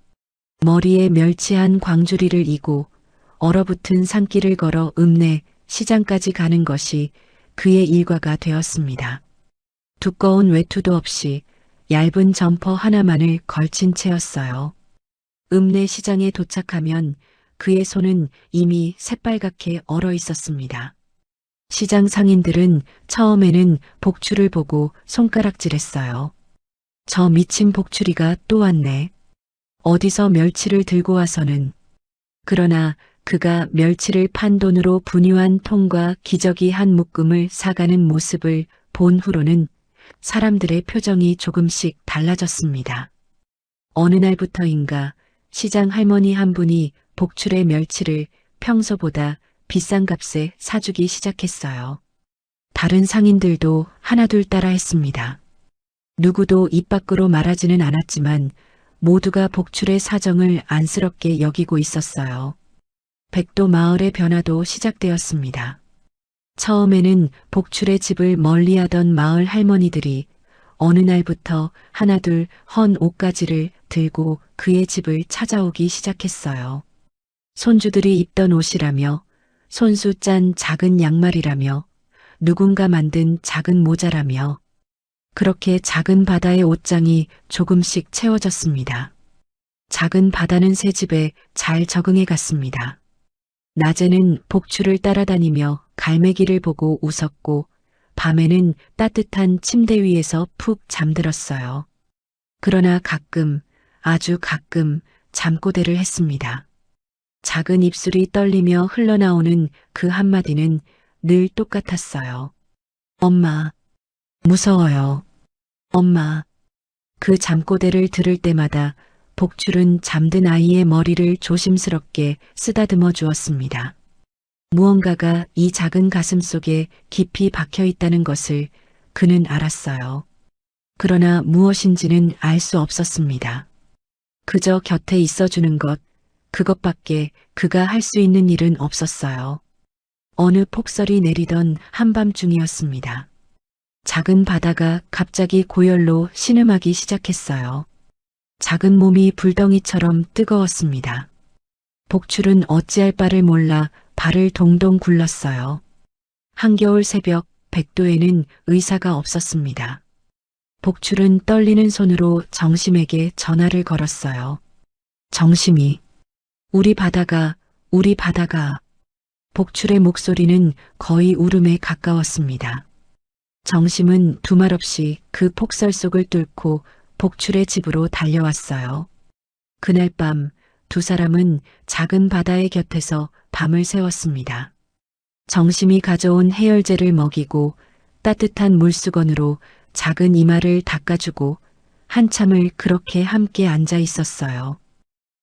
머리에 멸치한 광주리를 이고 얼어붙은 산길을 걸어 읍내 시장까지 가는 것이 그의 일과가 되었습니다. 두꺼운 외투도 없이 얇은 점퍼 하나만을 걸친 채였어요. 읍내 시장에 도착하면 그의 손은 이미 새빨갛게 얼어 있었습니다. 시장 상인들은 처음에는 복출을 보고 손가락질했어요. 저 미친 복출이가 또 왔네. 어디서 멸치를 들고 와서는. 그러나 그가 멸치를 판 돈으로 분유한 통과 기저귀 한 묶음을 사가는 모습을 본 후로는 사람들의 표정이 조금씩 달라졌습니다. 어느 날부터인가 시장 할머니 한 분이 복출의 멸치를 평소보다 비싼 값에 사주기 시작했어요. 다른 상인들도 하나둘 따라 했습니다. 누구도 입 밖으로 말하지는 않았지만 모두가 복출의 사정을 안쓰럽게 여기고 있었어요. 백도 마을의 변화도 시작되었습니다. 처음에는 복출의 집을 멀리하던 마을 할머니들이 어느 날부터 하나둘 헌 옷가지를 들고 그의 집을 찾아오기 시작했어요. 손주들이 입던 옷이라며 손수 짠 작은 양말이라며 누군가 만든 작은 모자라며 그렇게 작은 바다의 옷장이 조금씩 채워졌습니다. 작은 바다는 새 집에 잘 적응해 갔습니다. 낮에는 복출을 따라다니며 갈매기를 보고 웃었고 밤에는 따뜻한 침대 위에서 푹 잠들었어요. 그러나 가끔, 아주 가끔 잠꼬대를 했습니다. 작은 입술이 떨리며 흘러나오는 그 한마디는 늘 똑같았어요. 엄마, 무서워요. 엄마. 그 잠꼬대를 들을 때마다 복출은 잠든 아이의 머리를 조심스럽게 쓰다듬어 주었습니다. 무언가가 이 작은 가슴 속에 깊이 박혀 있다는 것을 그는 알았어요. 그러나 무엇인지는 알 수 없었습니다. 그저 곁에 있어주는 것, 그것밖에 그가 할 수 있는 일은 없었어요. 어느 폭설이 내리던 한밤중이었습니다. 작은 바다가 갑자기 고열로 신음하기 시작했어요. 작은 몸이 불덩이처럼 뜨거웠습니다. 복출은 어찌할 바를 몰라 발을 동동 굴렀어요. 한겨울 새벽 백도에는 의사가 없었습니다. 복출은 떨리는 손으로 정심에게 전화를 걸었어요. 정심이, 우리 바다가. 복출의 목소리는 거의 울음에 가까웠습니다. 정심은 두말 없이 그 폭설 속을 뚫고 복출의 집으로 달려왔어요. 그날 밤 두 사람은 작은 바다의 곁에서 밤을 새웠습니다. 정심이 가져온 해열제를 먹이고 따뜻한 물수건으로 작은 이마를 닦아주고 한참을 그렇게 함께 앉아 있었어요.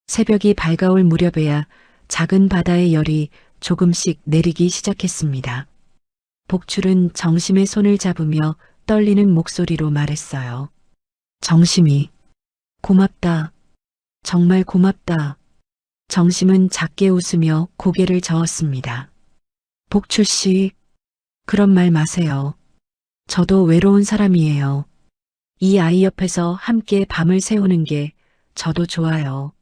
새벽이 밝아올 무렵에야 작은 바다의 열이 조금씩 내리기 시작했습니다. 복출은 정심의 손을 잡으며 떨리는 목소리로 말했어요. 정심이, 고맙다. 정말 고맙다. 정심은 작게 웃으며 고개를 저었습니다. 복출 씨, 그런 말 마세요. 저도 외로운 사람이에요. 이 아이 옆에서 함께 밤을 새우는 게 저도 좋아요.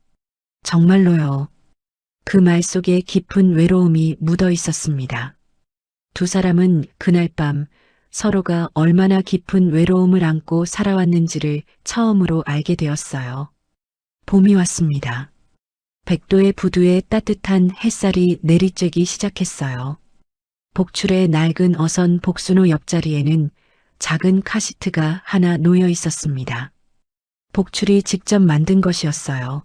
정말로요. 그 말 속에 깊은 외로움이 묻어 있었습니다. 두 사람은 그날 밤 서로가 얼마나 깊은 외로움을 안고 살아왔는지를 처음으로 알게 되었어요. 봄이 왔습니다. 백도의 부두에 따뜻한 햇살이 내리쬐기 시작했어요. 복출의 낡은 어선 복순호 옆자리에는 작은 카시트가 하나 놓여 있었습니다. 복출이 직접 만든 것이었어요.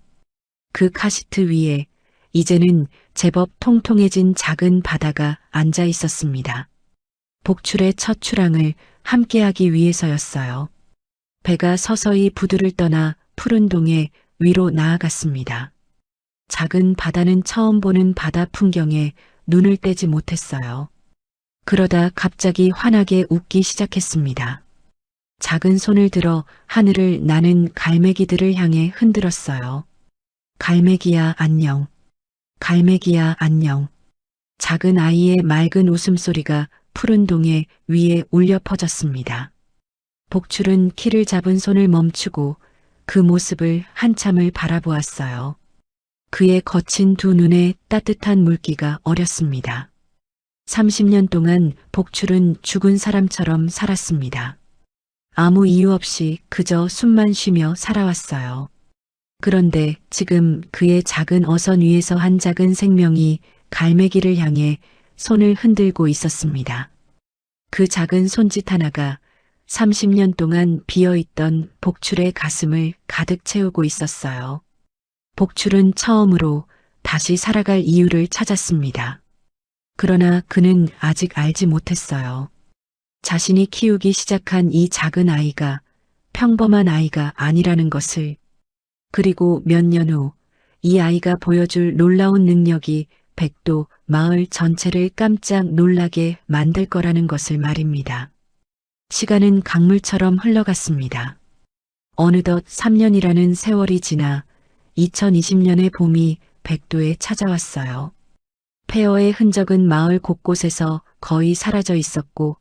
그 카시트 위에 이제는 제법 통통해진 작은 바다가 앉아 있었습니다. 복출의 첫 출항을 함께하기 위해서였어요. 배가 서서히 부두를 떠나 푸른 동해 위로 나아갔습니다. 작은 바다는 처음 보는 바다 풍경에 눈을 떼지 못했어요. 그러다 갑자기 환하게 웃기 시작했습니다. 작은 손을 들어 하늘을 나는 갈매기들을 향해 흔들었어요. 갈매기야 안녕. 갈매기야 안녕. 작은 아이의 맑은 웃음소리가 푸른 동해 위에 울려 퍼졌습니다. 복출은 키를 잡은 손을 멈추고 그 모습을 한참을 바라보았어요. 그의 거친 두 눈에 따뜻한 물기가 어렸습니다. 30년 동안 복출은 죽은 사람처럼 살았습니다. 아무 이유 없이 그저 숨만 쉬며 살아왔어요. 그런데 지금 그의 작은 어선 위에서 한 작은 생명이 갈매기를 향해 손을 흔들고 있었습니다. 그 작은 손짓 하나가 30년 동안 비어있던 복출의 가슴을 가득 채우고 있었어요. 복출은 처음으로 다시 살아갈 이유를 찾았습니다. 그러나 그는 아직 알지 못했어요. 자신이 키우기 시작한 이 작은 아이가 평범한 아이가 아니라는 것을, 그리고 몇 년 후 이 아이가 보여줄 놀라운 능력이 백도 마을 전체를 깜짝 놀라게 만들 거라는 것을 말입니다. 시간은 강물처럼 흘러갔습니다. 어느덧 3년이라는 세월이 지나 2020년의 봄이 백도에 찾아왔어요. 폐허의 흔적은 마을 곳곳에서 거의 사라져 있었고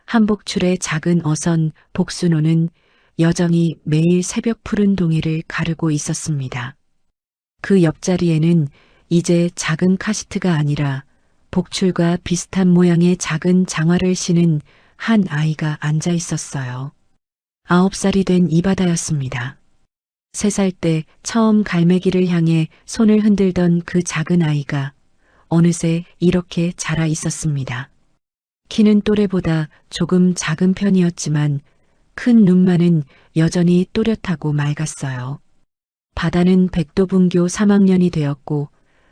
한복출의 작은 어선 복순호는 여전히 매일 새벽 푸른 동해를 가르고 있었습니다. 그 옆자리에는 이제 작은 카시트가 아니라 복출과 비슷한 모양의 작은 장화를 신은 한 아이가 앉아 있었어요. 9살이 된 이바다였습니다. 3살 때 처음 갈매기를 향해 손을 흔들던 그 작은 아이가 어느새 이렇게 자라 있었습니다. 키는 또래보다 조금 작은 편이었지만 큰 눈만은 여전히 또렷하고 맑았어요. 바다는 백도분교 3학년이 되었고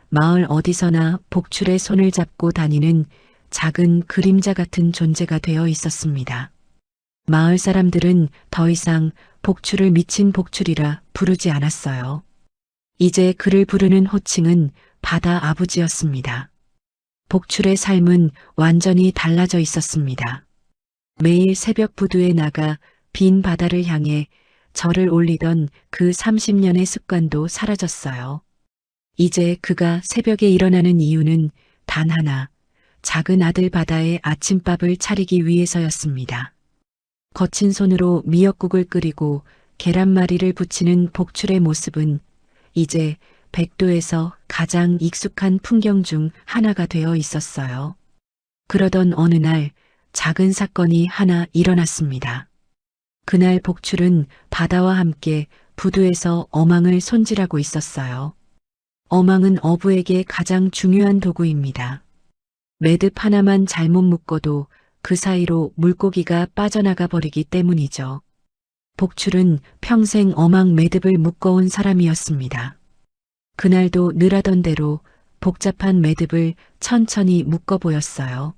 마을 어디서나 복출의 손을 잡고 다니는 작은 그림자 같은 존재가 되어 있었습니다. 마을 사람들은 더 이상 복출을 미친 복출이라 부르지 않았어요. 이제 그를 부르는 호칭은 바다 아버지였습니다. 복출의 삶은 완전히 달라져 있었습니다. 매일 새벽 부두에 나가 빈 바다를 향해 절을 올리던 그 30년의 습관도 사라졌어요. 이제 그가 새벽에 일어나는 이유는 단 하나, 작은 아들 바다의 아침밥을 차리기 위해서였습니다. 거친 손으로 미역국을 끓이고 계란말이를 부치는 복출의 모습은 이제 백도에서 가장 익숙한 풍경 중 하나가 되어 있었어요. 그러던 어느 날 작은 사건이 하나 일어났습니다. 그날 복출은 바다와 함께 부두에서 어망을 손질하고 있었어요. 어망은 어부에게 가장 중요한 도구입니다. 매듭 하나만 잘못 묶어도 그 사이로 물고기가 빠져나가 버리기 때문이죠. 복출은 평생 어망 매듭을 묶어온 사람이었습니다. 그날도 늘 하던 대로 복잡한 매듭을 천천히 묶어 보였어요.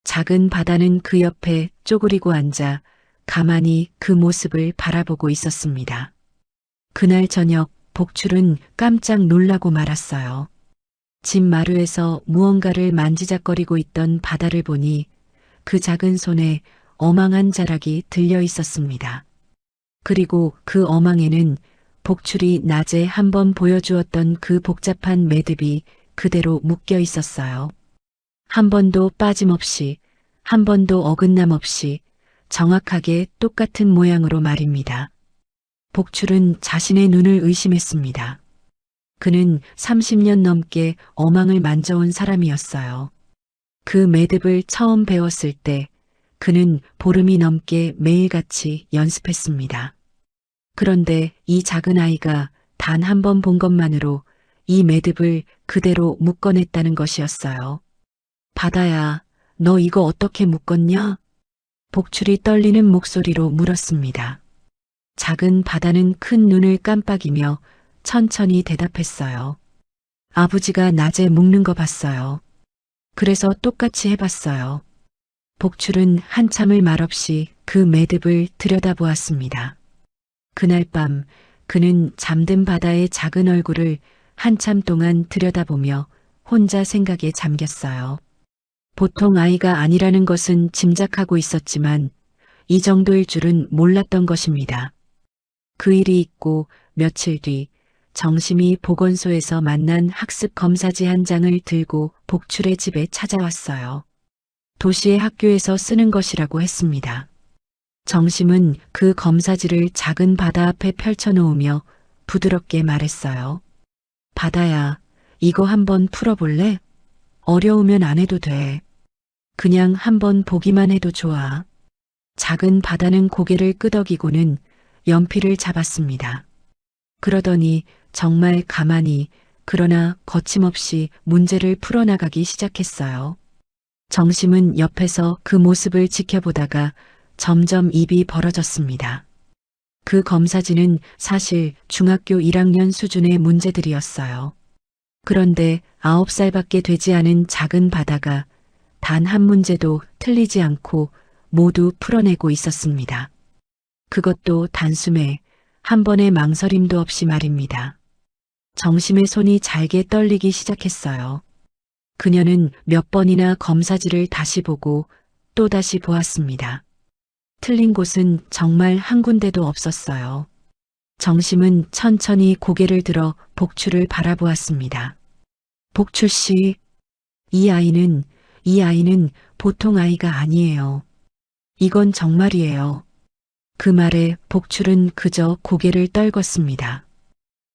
작은 바다는 그 옆에 쪼그리고 앉아 가만히 그 모습을 바라보고 있었습니다. 그날 저녁 복출은 깜짝 놀라고 말았어요. 집 마루에서 무언가를 만지작거리고 있던 바다를 보니 그 작은 손에 어망 한 자락이 들려 있었습니다. 그리고 그 어망에는 복출이 낮에 한번 보여주었던 그 복잡한 매듭이 그대로 묶여 있었어요. 한 번도 빠짐없이, 한 번도 어긋남 없이 정확하게 똑같은 모양으로 말입니다. 복출은 자신의 눈을 의심했습니다. 그는 30년 넘게 어망을 만져온 사람이었어요. 그 매듭을 처음 배웠을 때 그는 보름이 넘게 매일같이 연습했습니다. 그런데 이 작은 아이가 단 한 번 본 것만으로 이 매듭을 그대로 묶어냈다는 것이었어요. 바다야, 너 이거 어떻게 묶었냐? 복출이 떨리는 목소리로 물었습니다. 작은 바다는 큰 눈을 깜빡이며 천천히 대답했어요. 아버지가 낮에 묶는 거 봤어요. 그래서 똑같이 해봤어요. 복출은 한참을 말없이 그 매듭을 들여다보았습니다. 그날 밤 그는 잠든 바다의 작은 얼굴을 한참 동안 들여다보며 혼자 생각에 잠겼어요. 보통 아이가 아니라는 것은 짐작하고 있었지만 이 정도일 줄은 몰랐던 것입니다. 그 일이 있고 며칠 뒤 정심이 보건소에서 만난 학습 검사지 한 장을 들고 복출의 집에 찾아왔어요. 도시의 학교에서 쓰는 것이라고 했습니다. 정심은 그 검사지를 작은 바다 앞에 펼쳐놓으며 부드럽게 말했어요. 바다야, 이거 한번 풀어볼래? 어려우면 안 해도 돼. 그냥 한번 보기만 해도 좋아. 작은 바다는 고개를 끄덕이고는 연필을 잡았습니다. 그러더니 정말 가만히 그러나 거침없이 문제를 풀어나가기 시작했어요. 정심은 옆에서 그 모습을 지켜보다가 점점 입이 벌어졌습니다. 그 검사지는 사실 중학교 1학년 수준의 문제들이었어요. 그런데 9살밖에 되지 않은 작은 바다가 단 한 문제도 틀리지 않고 모두 풀어내고 있었습니다. 그것도 단숨에 한 번의 망설임도 없이 말입니다. 정심의 손이 잘게 떨리기 시작했어요. 그녀는 몇 번이나 검사지를 다시 보고 또 다시 보았습니다. 틀린 곳은 정말 한 군데도 없었어요. 정심은 천천히 고개를 들어 복출을 바라보았습니다. 복출 씨, 이 아이는 보통 아이가 아니에요. 이건 정말이에요. 그 말에 복출은 그저 고개를 떨궜습니다.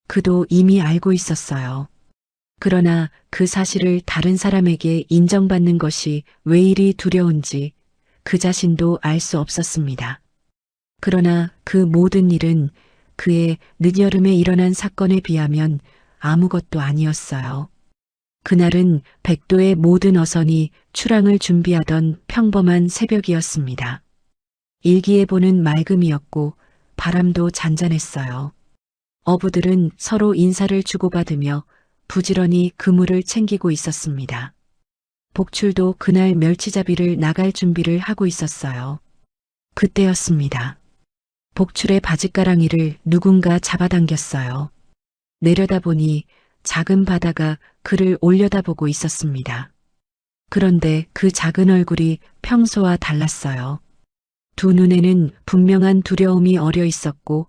그도 이미 알고 있었어요. 그러나 그 사실을 다른 사람에게 인정받는 것이 왜 이리 두려운지 그 자신도 알 수 없었습니다. 그러나 그 모든 일은 그의 늦여름에 일어난 사건에 비하면 아무것도 아니었어요. 그날은 백도의 모든 어선이 출항을 준비하던 평범한 새벽이었습니다. 일기예보는 맑음이었고 바람도 잔잔했어요. 어부들은 서로 인사를 주고받으며 부지런히 그물을 챙기고 있었습니다. 복출도 그날 멸치잡이를 나갈 준비를 하고 있었어요. 그때였습니다. 복출의 바짓가랑이를 누군가 잡아당겼어요. 내려다보니 작은 바다가 그를 올려다보고 있었습니다. 그런데 그 작은 얼굴이 평소와 달랐어요. 두 눈에는 분명한 두려움이 어려 있었고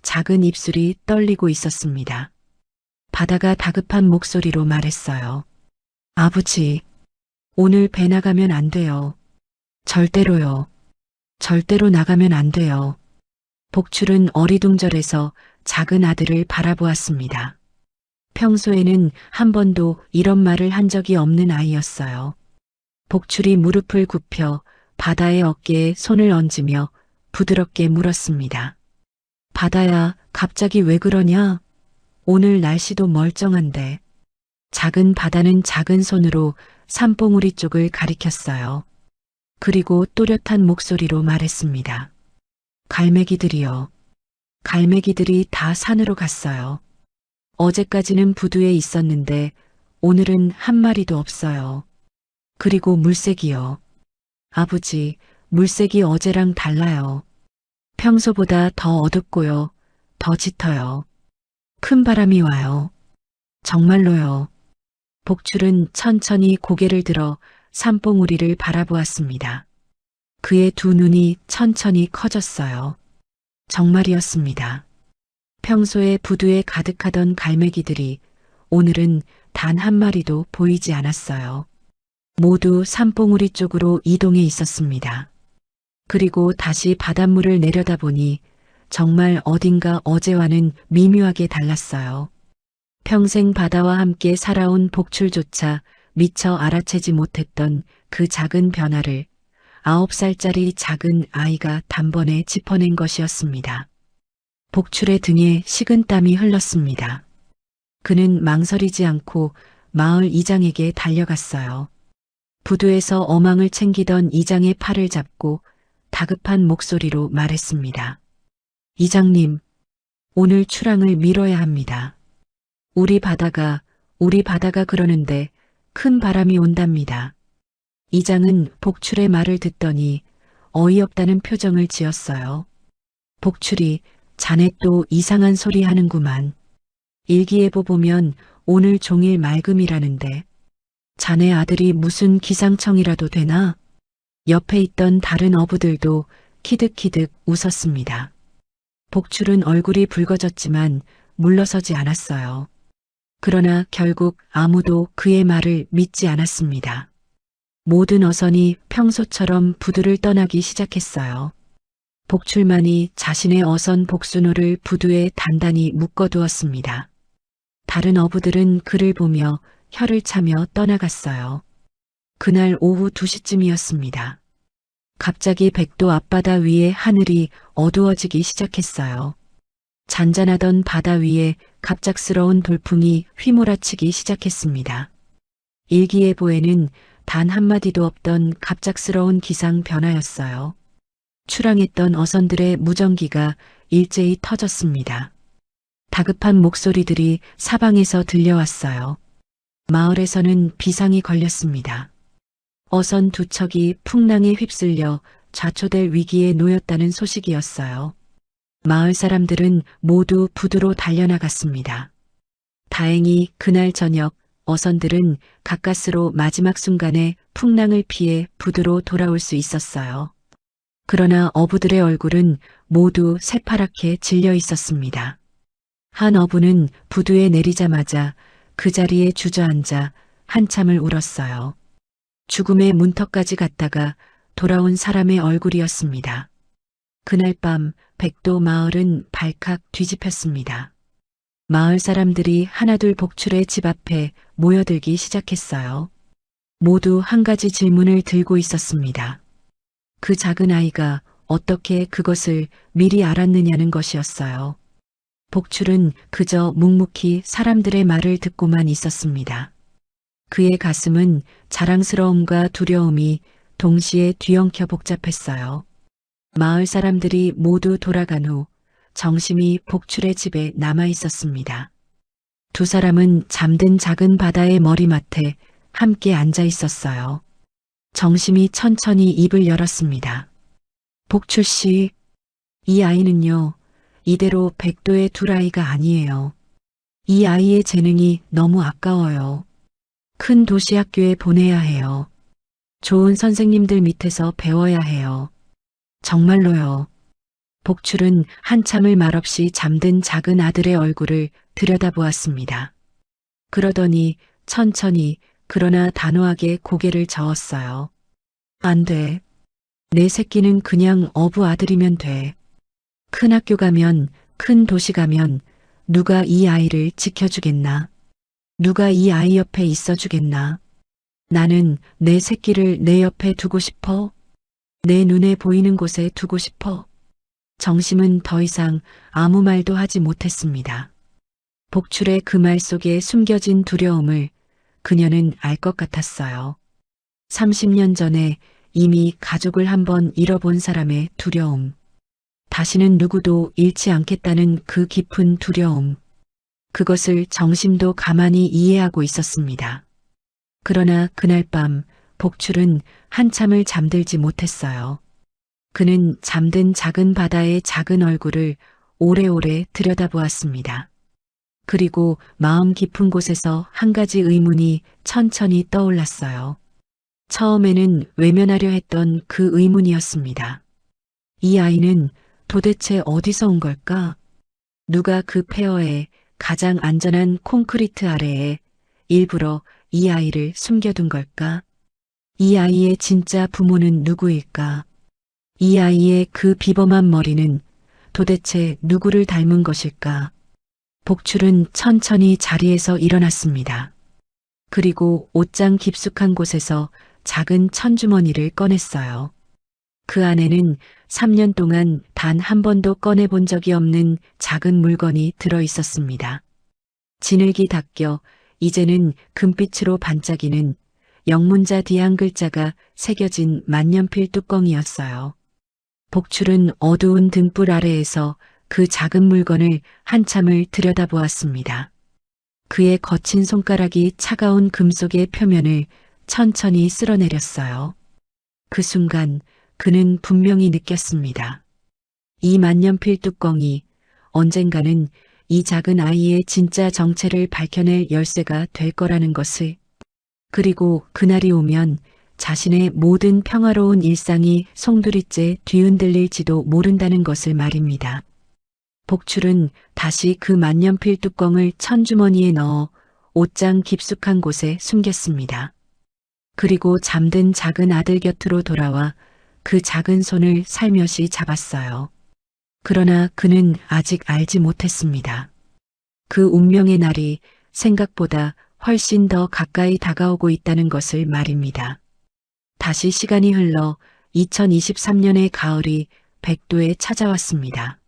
작은 입술이 떨리고 있었습니다. 바다가 다급한 목소리로 말했어요. 아버지, 오늘 배 나가면 안 돼요. 절대로요. 절대로 나가면 안 돼요. 복출은 어리둥절해서 작은 아들을 바라보았습니다. 평소에는 한 번도 이런 말을 한 적이 없는 아이였어요. 복출이 무릎을 굽혀 바다의 어깨에 손을 얹으며 부드럽게 물었습니다. 바다야, 갑자기 왜 그러냐? 오늘 날씨도 멀쩡한데. 작은 바다는 작은 손으로 산봉우리 쪽을 가리켰어요. 그리고 또렷한 목소리로 말했습니다. 갈매기들이요. 갈매기들이 다 산으로 갔어요. 어제까지는 부두에 있었는데 오늘은 한 마리도 없어요. 그리고 물색이요. 아버지, 물색이 어제랑 달라요. 평소보다 더 어둡고요. 더 짙어요. 큰 바람이 와요. 정말로요. 복출은 천천히 고개를 들어 산봉우리를 바라보았습니다. 그의 두 눈이 천천히 커졌어요. 정말이었습니다. 평소에 부두에 가득하던 갈매기들이 오늘은 단 한 마리도 보이지 않았어요. 모두 산봉우리 쪽으로 이동해 있었습니다. 그리고 다시 바닷물을 내려다보니 정말 어딘가 어제와는 미묘하게 달랐어요. 평생 바다와 함께 살아온 복출조차 미처 알아채지 못했던 그 작은 변화를 9살짜리 작은 아이가 단번에 짚어낸 것이었습니다. 복출의 등에 식은땀이 흘렀습니다. 그는 망설이지 않고 마을 이장에게 달려갔어요. 부두에서 어망을 챙기던 이장의 팔을 잡고 다급한 목소리로 말했습니다. 이장님, 오늘 출항을 미뤄야 합니다. 우리 바다가 그러는데 큰 바람이 온답니다. 이장은 복출의 말을 듣더니 어이없다는 표정을 지었어요. 복출이 자네 또 이상한 소리 하는구만. 일기예보 보면 오늘 종일 맑음이라는데 자네 아들이 무슨 기상청이라도 되나? 옆에 있던 다른 어부들도 키득키득 웃었습니다. 복출은 얼굴이 붉어졌지만 물러서지 않았어요. 그러나 결국 아무도 그의 말을 믿지 않았습니다. 모든 어선이 평소처럼 부두를 떠나기 시작했어요. 복출만이 자신의 어선 복순호를 부두에 단단히 묶어두었습니다. 다른 어부들은 그를 보며 혀를 차며 떠나갔어요. 그날 오후 2시쯤이었습니다. 갑자기 백도 앞바다 위의 하늘이 어두워지기 시작했어요. 잔잔하던 바다 위에 갑작스러운 돌풍이 휘몰아치기 시작했습니다. 일기예보에는 단 한마디도 없던 갑작스러운 기상 변화였어요. 출항했던 어선들의 무전기가 일제히 터졌습니다. 다급한 목소리들이 사방에서 들려왔어요. 마을에서는 비상이 걸렸습니다. 어선 2척이 풍랑에 휩쓸려 좌초될 위기에 놓였다는 소식이었어요. 마을 사람들은 모두 부두로 달려나갔습니다. 다행히 그날 저녁 어선들은 가까스로 마지막 순간에 풍랑을 피해 부두로 돌아올 수 있었어요. 그러나 어부들의 얼굴은 모두 새파랗게 질려 있었습니다. 한 어부는 부두에 내리자마자 그 자리에 주저앉아 한참을 울었어요. 죽음의 문턱까지 갔다가 돌아온 사람의 얼굴이었습니다. 그날 밤 백도 마을은 발칵 뒤집혔습니다. 마을 사람들이 하나둘 복출의 집 앞에 모여들기 시작했어요. 모두 한 가지 질문을 들고 있었습니다. 그 작은 아이가 어떻게 그것을 미리 알았느냐는 것이었어요. 복출은 그저 묵묵히 사람들의 말을 듣고만 있었습니다. 그의 가슴은 자랑스러움과 두려움이 동시에 뒤엉켜 복잡했어요. 마을 사람들이 모두 돌아간 후 정심이 복출의 집에 남아 있었습니다. 두 사람은 잠든 작은 바다의 머리맡에 함께 앉아 있었어요. 정심이 천천히 입을 열었습니다. 복출 씨, 이 아이는요, 이대로 백도의 둘아이가 아니에요. 이 아이의 재능이 너무 아까워요. 큰 도시 학교에 보내야 해요. 좋은 선생님들 밑에서 배워야 해요. 정말로요. 복출은 한참을 말없이 잠든 작은 아들의 얼굴을 들여다보았습니다. 그러더니 천천히 그러나 단호하게 고개를 저었어요. 안 돼. 내 새끼는 그냥 어부 아들이면 돼. 큰 학교 가면, 큰 도시 가면 누가 이 아이를 지켜주겠나? 누가 이 아이 옆에 있어주겠나? 나는 내 새끼를 내 옆에 두고 싶어. 내 눈에 보이는 곳에 두고 싶어. 정심은 더 이상 아무 말도 하지 못했습니다. 복출의 그 말 속에 숨겨진 두려움을 그녀는 알 것 같았어요. 30년 전에 이미 가족을 한번 잃어본 사람의 두려움. 다시는 누구도 잃지 않겠다는 그 깊은 두려움. 그것을 정심도 가만히 이해하고 있었습니다. 그러나 그날 밤 복출은 한참을 잠들지 못했어요. 그는 잠든 작은 바다의 작은 얼굴을 오래오래 들여다보았습니다. 그리고 마음 깊은 곳에서 한 가지 의문이 천천히 떠올랐어요. 처음에는 외면하려 했던 그 의문이었습니다. 이 아이는 도대체 어디서 온 걸까? 누가 그 폐허에 가장 안전한 콘크리트 아래에 일부러 이 아이를 숨겨둔 걸까? 이 아이의 진짜 부모는 누구일까? 이 아이의 그 비범한 머리는 도대체 누구를 닮은 것일까? 복출은 천천히 자리에서 일어났습니다. 그리고 옷장 깊숙한 곳에서 작은 천주머니를 꺼냈어요. 그 안에는 3년 동안 단 한 번도 꺼내본 적이 없는 작은 물건이 들어 있었습니다. 진흙이 닦여 이제는 금빛으로 반짝이는 영문자 뒤 한 글자가 새겨진 만년필 뚜껑이었어요. 복출은 어두운 등불 아래에서 그 작은 물건을 한참을 들여다보았습니다. 그의 거친 손가락이 차가운 금속의 표면을 천천히 쓸어내렸어요. 그 순간 그는 분명히 느꼈습니다. 이 만년필 뚜껑이 언젠가는 이 작은 아이의 진짜 정체를 밝혀낼 열쇠가 될 거라는 것을. 그리고 그날이 오면 자신의 모든 평화로운 일상이 송두리째 뒤흔들릴지도 모른다는 것을 말입니다. 복출은 다시 그 만년필 뚜껑을 천주머니에 넣어 옷장 깊숙한 곳에 숨겼습니다. 그리고 잠든 작은 아들 곁으로 돌아와 그 작은 손을 살며시 잡았어요. 그러나 그는 아직 알지 못했습니다. 그 운명의 날이 생각보다 훨씬 더 가까이 다가오고 있다는 것을 말입니다. 다시 시간이 흘러 2023년의 가을이 백도에 찾아왔습니다.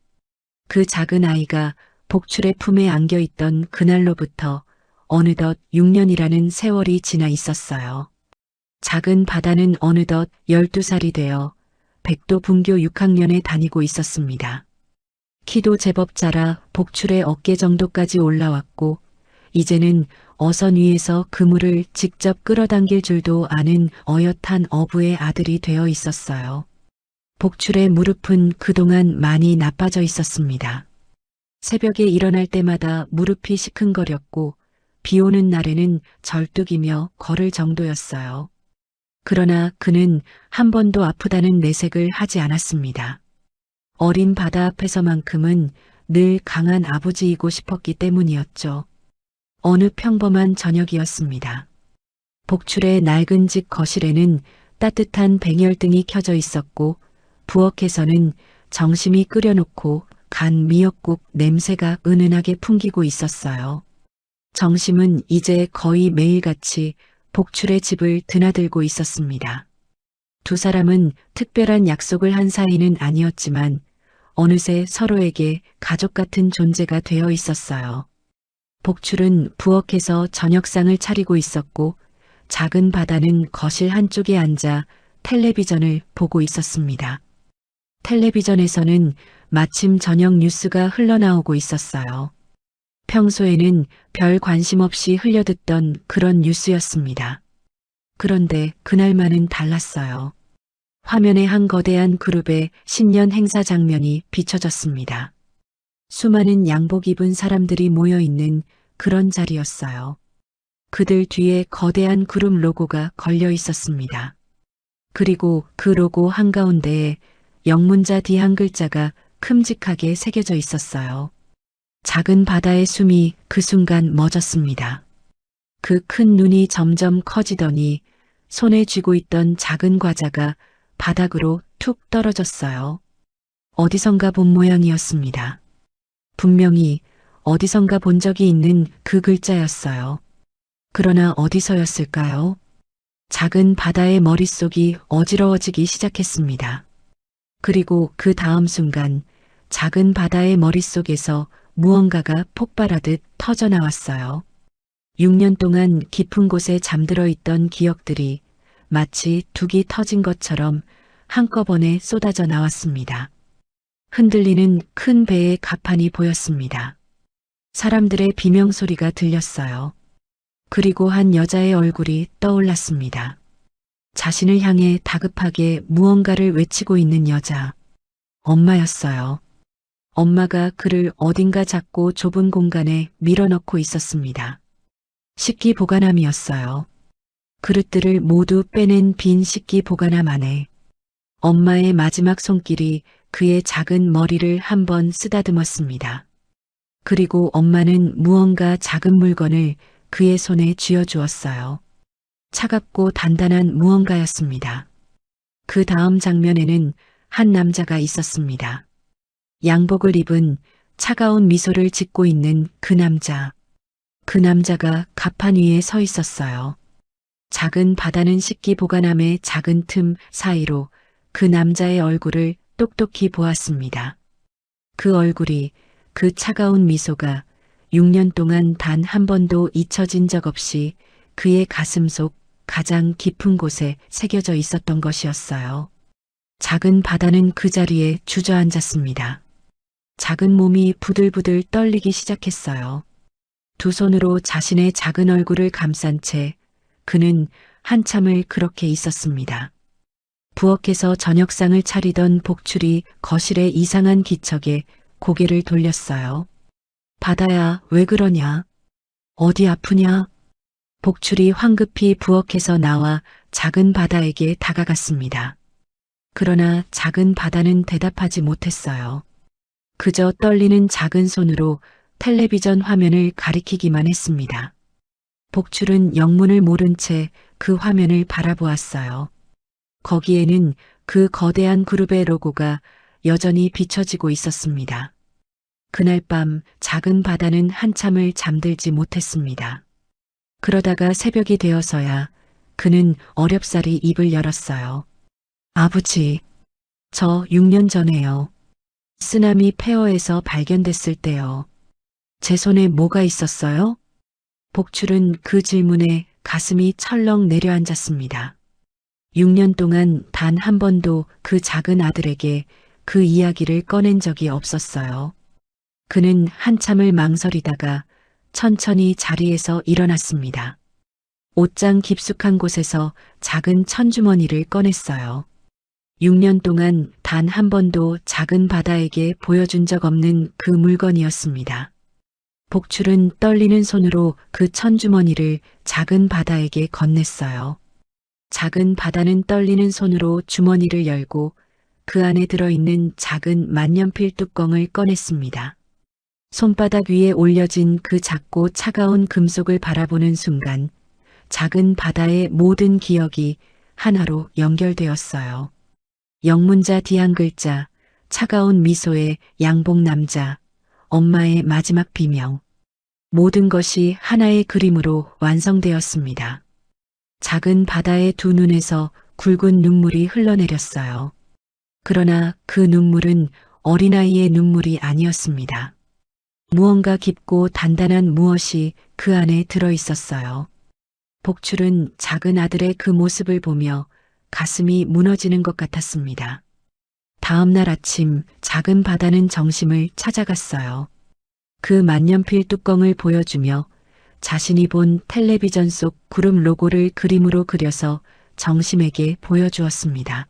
그 작은 아이가 복출의 품에 안겨 있던 그날로부터 어느덧 6년이라는 세월이 지나 있었어요. 작은 바다는 어느덧 12살이 되어 백도 분교 6학년에 다니고 있었습니다. 키도 제법 자라 복출의 어깨 정도까지 올라왔고 이제는 어선 위에서 그물을 직접 끌어당길 줄도 아는 어엿한 어부의 아들이 되어 있었어요. 복출의 무릎은 그동안 많이 나빠져 있었습니다. 새벽에 일어날 때마다 무릎이 시큰거렸고 비 오는 날에는 절뚝이며 걸을 정도였어요. 그러나 그는 한 번도 아프다는 내색을 하지 않았습니다. 어린 바다 앞에서만큼은 늘 강한 아버지이고 싶었기 때문이었죠. 어느 평범한 저녁이었습니다. 복출의 낡은 집 거실에는 따뜻한 백열등이 켜져 있었고 부엌에서는 정심이 끓여놓고 간 미역국 냄새가 은은하게 풍기고 있었어요. 정심은 이제 거의 매일같이 복출의 집을 드나들고 있었습니다. 두 사람은 특별한 약속을 한 사이는 아니었지만 어느새 서로에게 가족 같은 존재가 되어 있었어요. 복출은 부엌에서 저녁상을 차리고 있었고 작은 바다는 거실 한쪽에 앉아 텔레비전을 보고 있었습니다. 텔레비전에서는 마침 저녁 뉴스가 흘러나오고 있었어요. 평소에는 별 관심 없이 흘려듣던 그런 뉴스였습니다. 그런데 그날만은 달랐어요. 화면에 한 거대한 그룹의 신년 행사 장면이 비춰졌습니다. 수많은 양복 입은 사람들이 모여 있는 그런 자리였어요. 그들 뒤에 거대한 그룹 로고가 걸려 있었습니다. 그리고 그 로고 한가운데에 영문자 D 한 글자가 큼직하게 새겨져 있었어요. 작은 바다의 숨이 그 순간 멎었습니다. 그 큰 눈이 점점 커지더니 손에 쥐고 있던 작은 과자가 바닥으로 툭 떨어졌어요. 어디선가 본 모양이었습니다. 분명히 어디선가 본 적이 있는 그 글자였어요. 그러나 어디서였을까요? 작은 바다의 머릿속이 어지러워지기 시작했습니다. 그리고 그 다음 순간 작은 바다의 머릿속에서 무언가가 폭발하듯 터져나왔어요. 6년 동안 깊은 곳에 잠들어 있던 기억들이 마치 둑이 터진 것처럼 한꺼번에 쏟아져 나왔습니다. 흔들리는 큰 배의 갑판이 보였습니다. 사람들의 비명소리가 들렸어요. 그리고 한 여자의 얼굴이 떠올랐습니다. 자신을 향해 다급하게 무언가를 외치고 있는 여자. 엄마였어요. 엄마가 그를 어딘가 작고 좁은 공간에 밀어넣고 있었습니다. 식기 보관함이었어요. 그릇들을 모두 빼낸 빈 식기 보관함 안에 엄마의 마지막 손길이 그의 작은 머리를 한번 쓰다듬었습니다. 그리고 엄마는 무언가 작은 물건을 그의 손에 쥐어주었어요. 차갑고 단단한 무언가였습니다. 그 다음 장면에는 한 남자가 있었습니다. 양복을 입은 차가운 미소를 짓고 있는 그 남자. 그 남자가 갑판 위에 서 있었어요. 작은 바다는 식기 보관함의 작은 틈 사이로 그 남자의 얼굴을 똑똑히 보았습니다. 그 얼굴이, 그 차가운 미소가 6년 동안 단 한 번도 잊혀진 적 없이 그의 가슴 속 가장 깊은 곳에 새겨져 있었던 것이었어요. 작은 바다는 그 자리에 주저앉았습니다. 작은 몸이 부들부들 떨리기 시작했어요. 두 손으로 자신의 작은 얼굴을 감싼 채 그는 한참을 그렇게 있었습니다. 부엌에서 저녁상을 차리던 복출이 거실의 이상한 기척에 고개를 돌렸어요. 바다야, 왜 그러냐? 어디 아프냐? 복출이 황급히 부엌에서 나와 작은 바다에게 다가갔습니다. 그러나 작은 바다는 대답하지 못했어요. 그저 떨리는 작은 손으로 텔레비전 화면을 가리키기만 했습니다. 복출은 영문을 모른 채 그 화면을 바라보았어요. 거기에는 그 거대한 그룹의 로고가 여전히 비춰지고 있었습니다. 그날 밤 작은 바다는 한참을 잠들지 못했습니다. 그러다가 새벽이 되어서야 그는 어렵사리 입을 열었어요. 아버지, 저 6년 전에요. 쓰나미 폐허에서 발견됐을 때요. 제 손에 뭐가 있었어요? 복출은 그 질문에 가슴이 철렁 내려앉았습니다. 6년 동안 단 한 번도 그 작은 아들에게 그 이야기를 꺼낸 적이 없었어요. 그는 한참을 망설이다가 천천히 자리에서 일어났습니다. 옷장 깊숙한 곳에서 작은 천주머니를 꺼냈어요. 6년 동안 단 한 번도 작은 바다에게 보여준 적 없는 그 물건이었습니다. 복출은 떨리는 손으로 그 천주머니를 작은 바다에게 건넸어요. 작은 바다는 떨리는 손으로 주머니를 열고 그 안에 들어있는 작은 만년필 뚜껑을 꺼냈습니다. 손바닥 위에 올려진 그 작고 차가운 금속을 바라보는 순간 작은 바다의 모든 기억이 하나로 연결되었어요. 영문자 D한글자, 차가운 미소의 양복 남자, 엄마의 마지막 비명. 모든 것이 하나의 그림으로 완성되었습니다. 작은 바다의 두 눈에서 굵은 눈물이 흘러내렸어요. 그러나 그 눈물은 어린아이의 눈물이 아니었습니다. 무언가 깊고 단단한 무엇이 그 안에 들어 있었어요. 복출은 작은 아들의 그 모습을 보며 가슴이 무너지는 것 같았습니다. 다음 날 아침 작은 바다는 정심을 찾아갔어요. 그 만년필 뚜껑을 보여주며 자신이 본 텔레비전 속 그룹 로고를 그림으로 그려서 정심에게 보여주었습니다.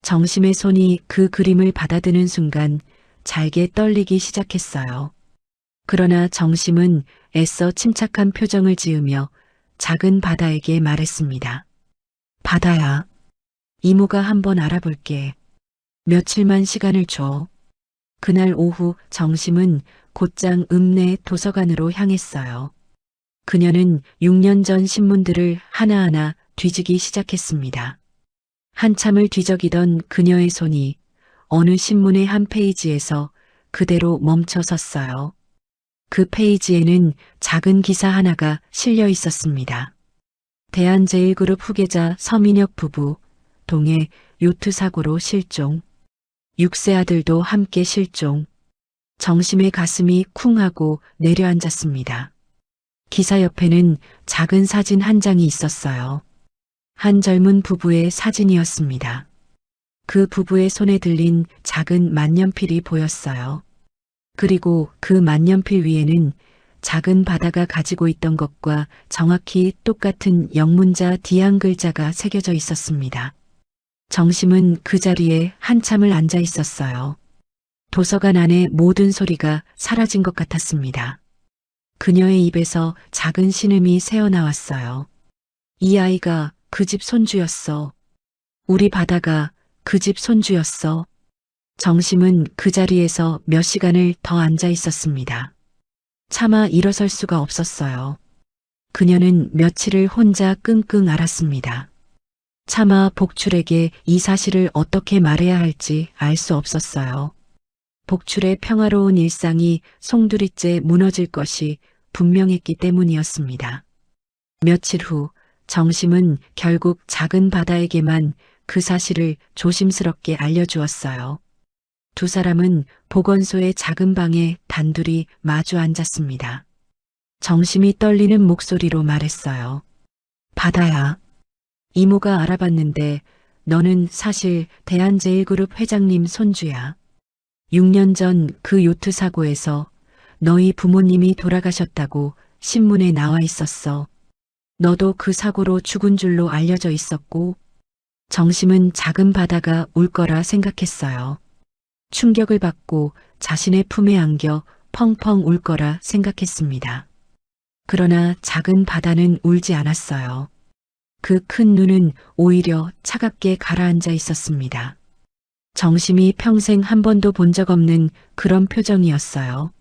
정심의 손이 그 그림을 받아드는 순간 잘게 떨리기 시작했어요. 그러나 정심은 애써 침착한 표정을 지으며 작은 바다에게 말했습니다. 바다야, 이모가 한번 알아볼게. 며칠만 시간을 줘. 그날 오후 정심은 곧장 읍내 도서관으로 향했어요. 그녀는 6년 전 신문들을 하나하나 뒤지기 시작했습니다. 한참을 뒤적이던 그녀의 손이 어느 신문의 한 페이지에서 그대로 멈춰 섰어요. 그 페이지에는 작은 기사 하나가 실려 있었습니다. 대한제일그룹 후계자 서민혁 부부, 동해 요트 사고로 실종. 6세 아들도 함께 실종. 정심의 가슴이 쿵 하고 내려앉았습니다. 기사 옆에는 작은 사진 한 장이 있었어요. 한 젊은 부부의 사진이었습니다. 그 부부의 손에 들린 작은 만년필이 보였어요. 그리고 그 만년필 위에는 작은 바다가 가지고 있던 것과 정확히 똑같은 영문자 D한글자가 새겨져 있었습니다. 정심은 그 자리에 한참을 앉아 있었어요. 도서관 안의 모든 소리가 사라진 것 같았습니다. 그녀의 입에서 작은 신음이 새어나왔어요. 이 아이가 그 집 손주였어. 우리 바다가 그 집 손주였어. 정심은 그 자리에서 몇 시간을 더 앉아 있었습니다. 차마 일어설 수가 없었어요. 그녀는 며칠을 혼자 끙끙 앓았습니다. 차마 복출에게 이 사실을 어떻게 말해야 할지 알 수 없었어요. 복출의 평화로운 일상이 송두리째 무너질 것이 분명했기 때문이었습니다. 며칠 후 정심은 결국 작은 바다에게만 그 사실을 조심스럽게 알려주었어요. 두 사람은 보건소의 작은 방에 단둘이 마주 앉았습니다. 정심이 떨리는 목소리로 말했어요. 바다야, 이모가 알아봤는데 너는 사실 대한제일그룹 회장님 손주야. 6년 전 그 요트 사고에서 너희 부모님이 돌아가셨다고 신문에 나와 있었어. 너도 그 사고로 죽은 줄로 알려져 있었고, 정심은 작은 바다가 울 거라 생각했어요. 충격을 받고 자신의 품에 안겨 펑펑 울 거라 생각했습니다. 그러나 작은 바다는 울지 않았어요. 그 큰 눈은 오히려 차갑게 가라앉아 있었습니다. 정심이 평생 한 번도 본 적 없는 그런 표정이었어요.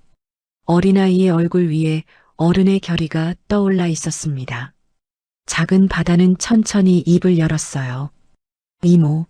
어린아이의 얼굴 위에 어른의 결의가 떠올라 있었습니다. 작은 바다는 천천히 입을 열었어요. 이모,